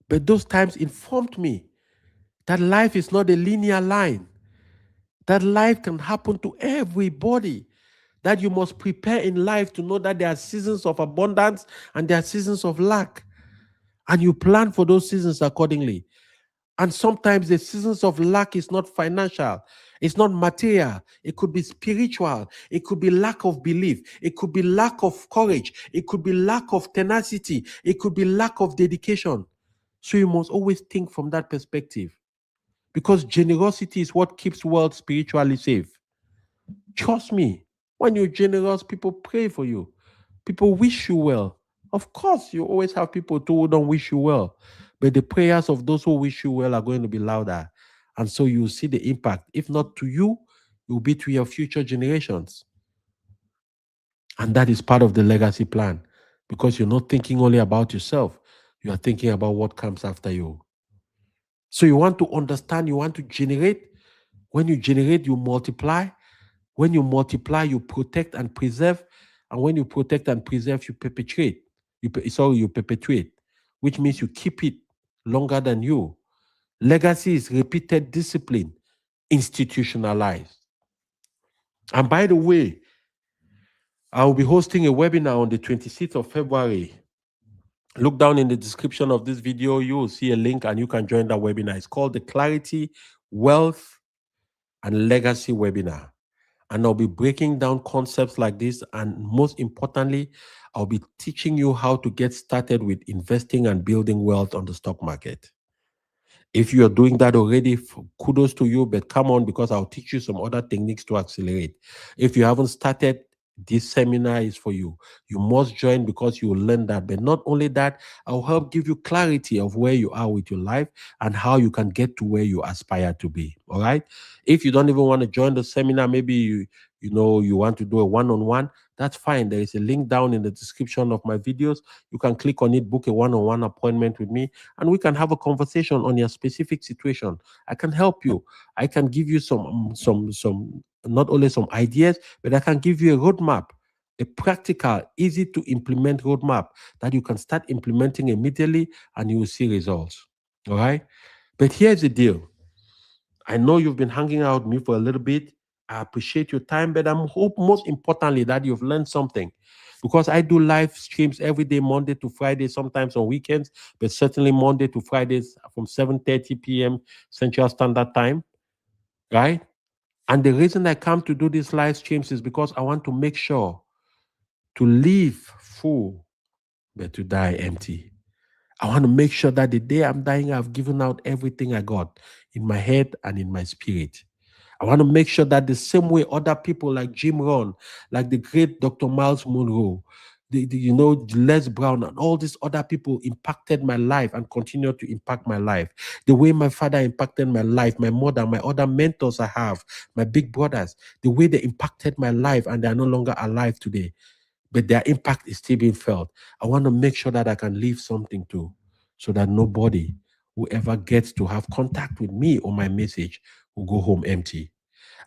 But those times informed me that life is not a linear line, that life can happen to everybody, that you must prepare in life to know that there are seasons of abundance and there are seasons of lack. And you plan for those seasons accordingly. And sometimes the seasons of lack is not financial, it's not material. It could be spiritual. It could be lack of belief. It could be lack of courage. It could be lack of tenacity. It could be lack of dedication. So you must always think from that perspective, because generosity is what keeps world spiritually safe. Trust me, when you're generous, people pray for you. People wish you well. Of course, you always have people too who don't wish you well, but the prayers of those who wish you well are going to be louder. And so you see the impact. If not to you, it will be to your future generations. And that is part of the legacy plan, because you're not thinking only about yourself, you are thinking about what comes after you. So you want to understand, you want to generate. When you generate, you multiply. When you multiply, you protect and preserve. And when you protect and preserve, you perpetuate. You perpetuate, which means you keep it longer than you. Legacy is repeated discipline, institutionalized. And by the way, I will be hosting a webinar on the 26th of February. Look down in the description of this video. You will see a link and you can join that webinar. It's called the Clarity, Wealth, and Legacy webinar. And I'll be breaking down concepts like this. And most importantly, I'll be teaching you how to get started with investing and building wealth on the stock market. If you're doing that already, kudos to you, but come on, because I'll teach you some other techniques to accelerate. If you haven't started, this seminar is for you. You must join, because you will learn that. But not only that, I'll help give you clarity of where you are with your life and how you can get to where you aspire to be. All right. If you don't even want to join the seminar, maybe you want to do a one-on-one, that's fine. There is a link down in the description of my videos. You can click on it, book a one-on-one appointment with me, and we can have a conversation on your specific situation. I can help you. I can give you some not only some ideas, but I can give you a roadmap, a practical, easy to implement roadmap that you can start implementing immediately, and you will see results. All right. But here's the deal. I know you've been hanging out with me for a little bit. I appreciate your time, but I'm hope most importantly that you've learned something, because I do live streams every day, Monday to Friday, sometimes on weekends, but certainly Monday to Fridays from 7:30 p.m. Central Standard Time, right? And the reason I come to do these live streams is because I want to make sure to live full, but to die empty. I want to make sure that the day I'm dying, I've given out everything I got in my head and in my spirit. I want to make sure that the same way other people like Jim Rohn, like the great Dr. Miles Monroe, Les Brown, and all these other people impacted my life and continue to impact my life. The way my father impacted my life, my mother, my other mentors I have, my big brothers, the way they impacted my life, and they are no longer alive today, but their impact is still being felt. I want to make sure that I can leave something too, so that nobody whoever gets to have contact with me or my message will go home empty.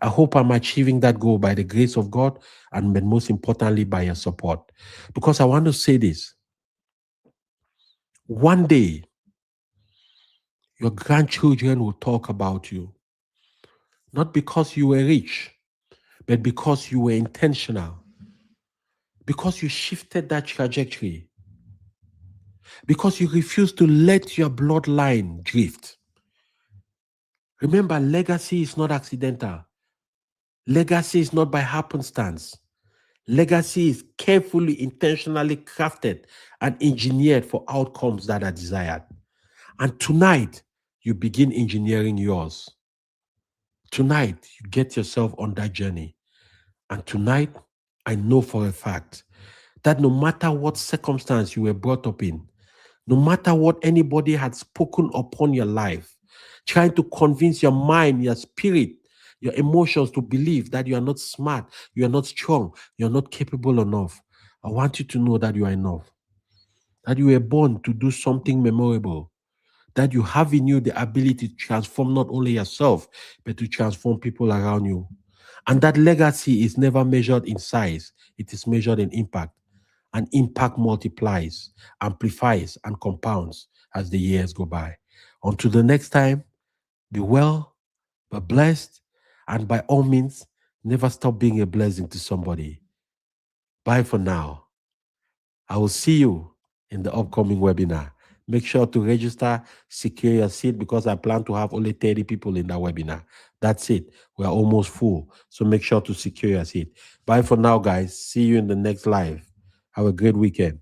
I hope I'm achieving that goal by the grace of God and most importantly by your support. Because I want to say this. One day, your grandchildren will talk about you. Not because you were rich, but because you were intentional. Because you shifted that trajectory. Because you refused to let your bloodline drift. Remember, legacy is not accidental. Legacy is not by happenstance. Legacy is carefully, intentionally crafted and engineered for outcomes that are desired. And tonight, you begin engineering yours. Tonight, you get yourself on that journey. And tonight, I know for a fact that no matter what circumstance you were brought up in, no matter what anybody had spoken upon your life, trying to convince your mind, your spirit, your emotions to believe that you are not smart, you are not strong, you are not capable enough. I want you to know that you are enough, that you were born to do something memorable, that you have in you the ability to transform not only yourself, but to transform people around you. And that legacy is never measured in size, it is measured in impact. And impact multiplies, amplifies, and compounds as the years go by. Until the next time, be well, be blessed, and by all means, never stop being a blessing to somebody. Bye for now. I will see you in the upcoming webinar. Make sure to register, secure your seat because I plan to have only 30 people in that webinar. That's it. We're almost full. So make sure to secure your seat. Bye for now, guys. See you in the next live. Have a great weekend.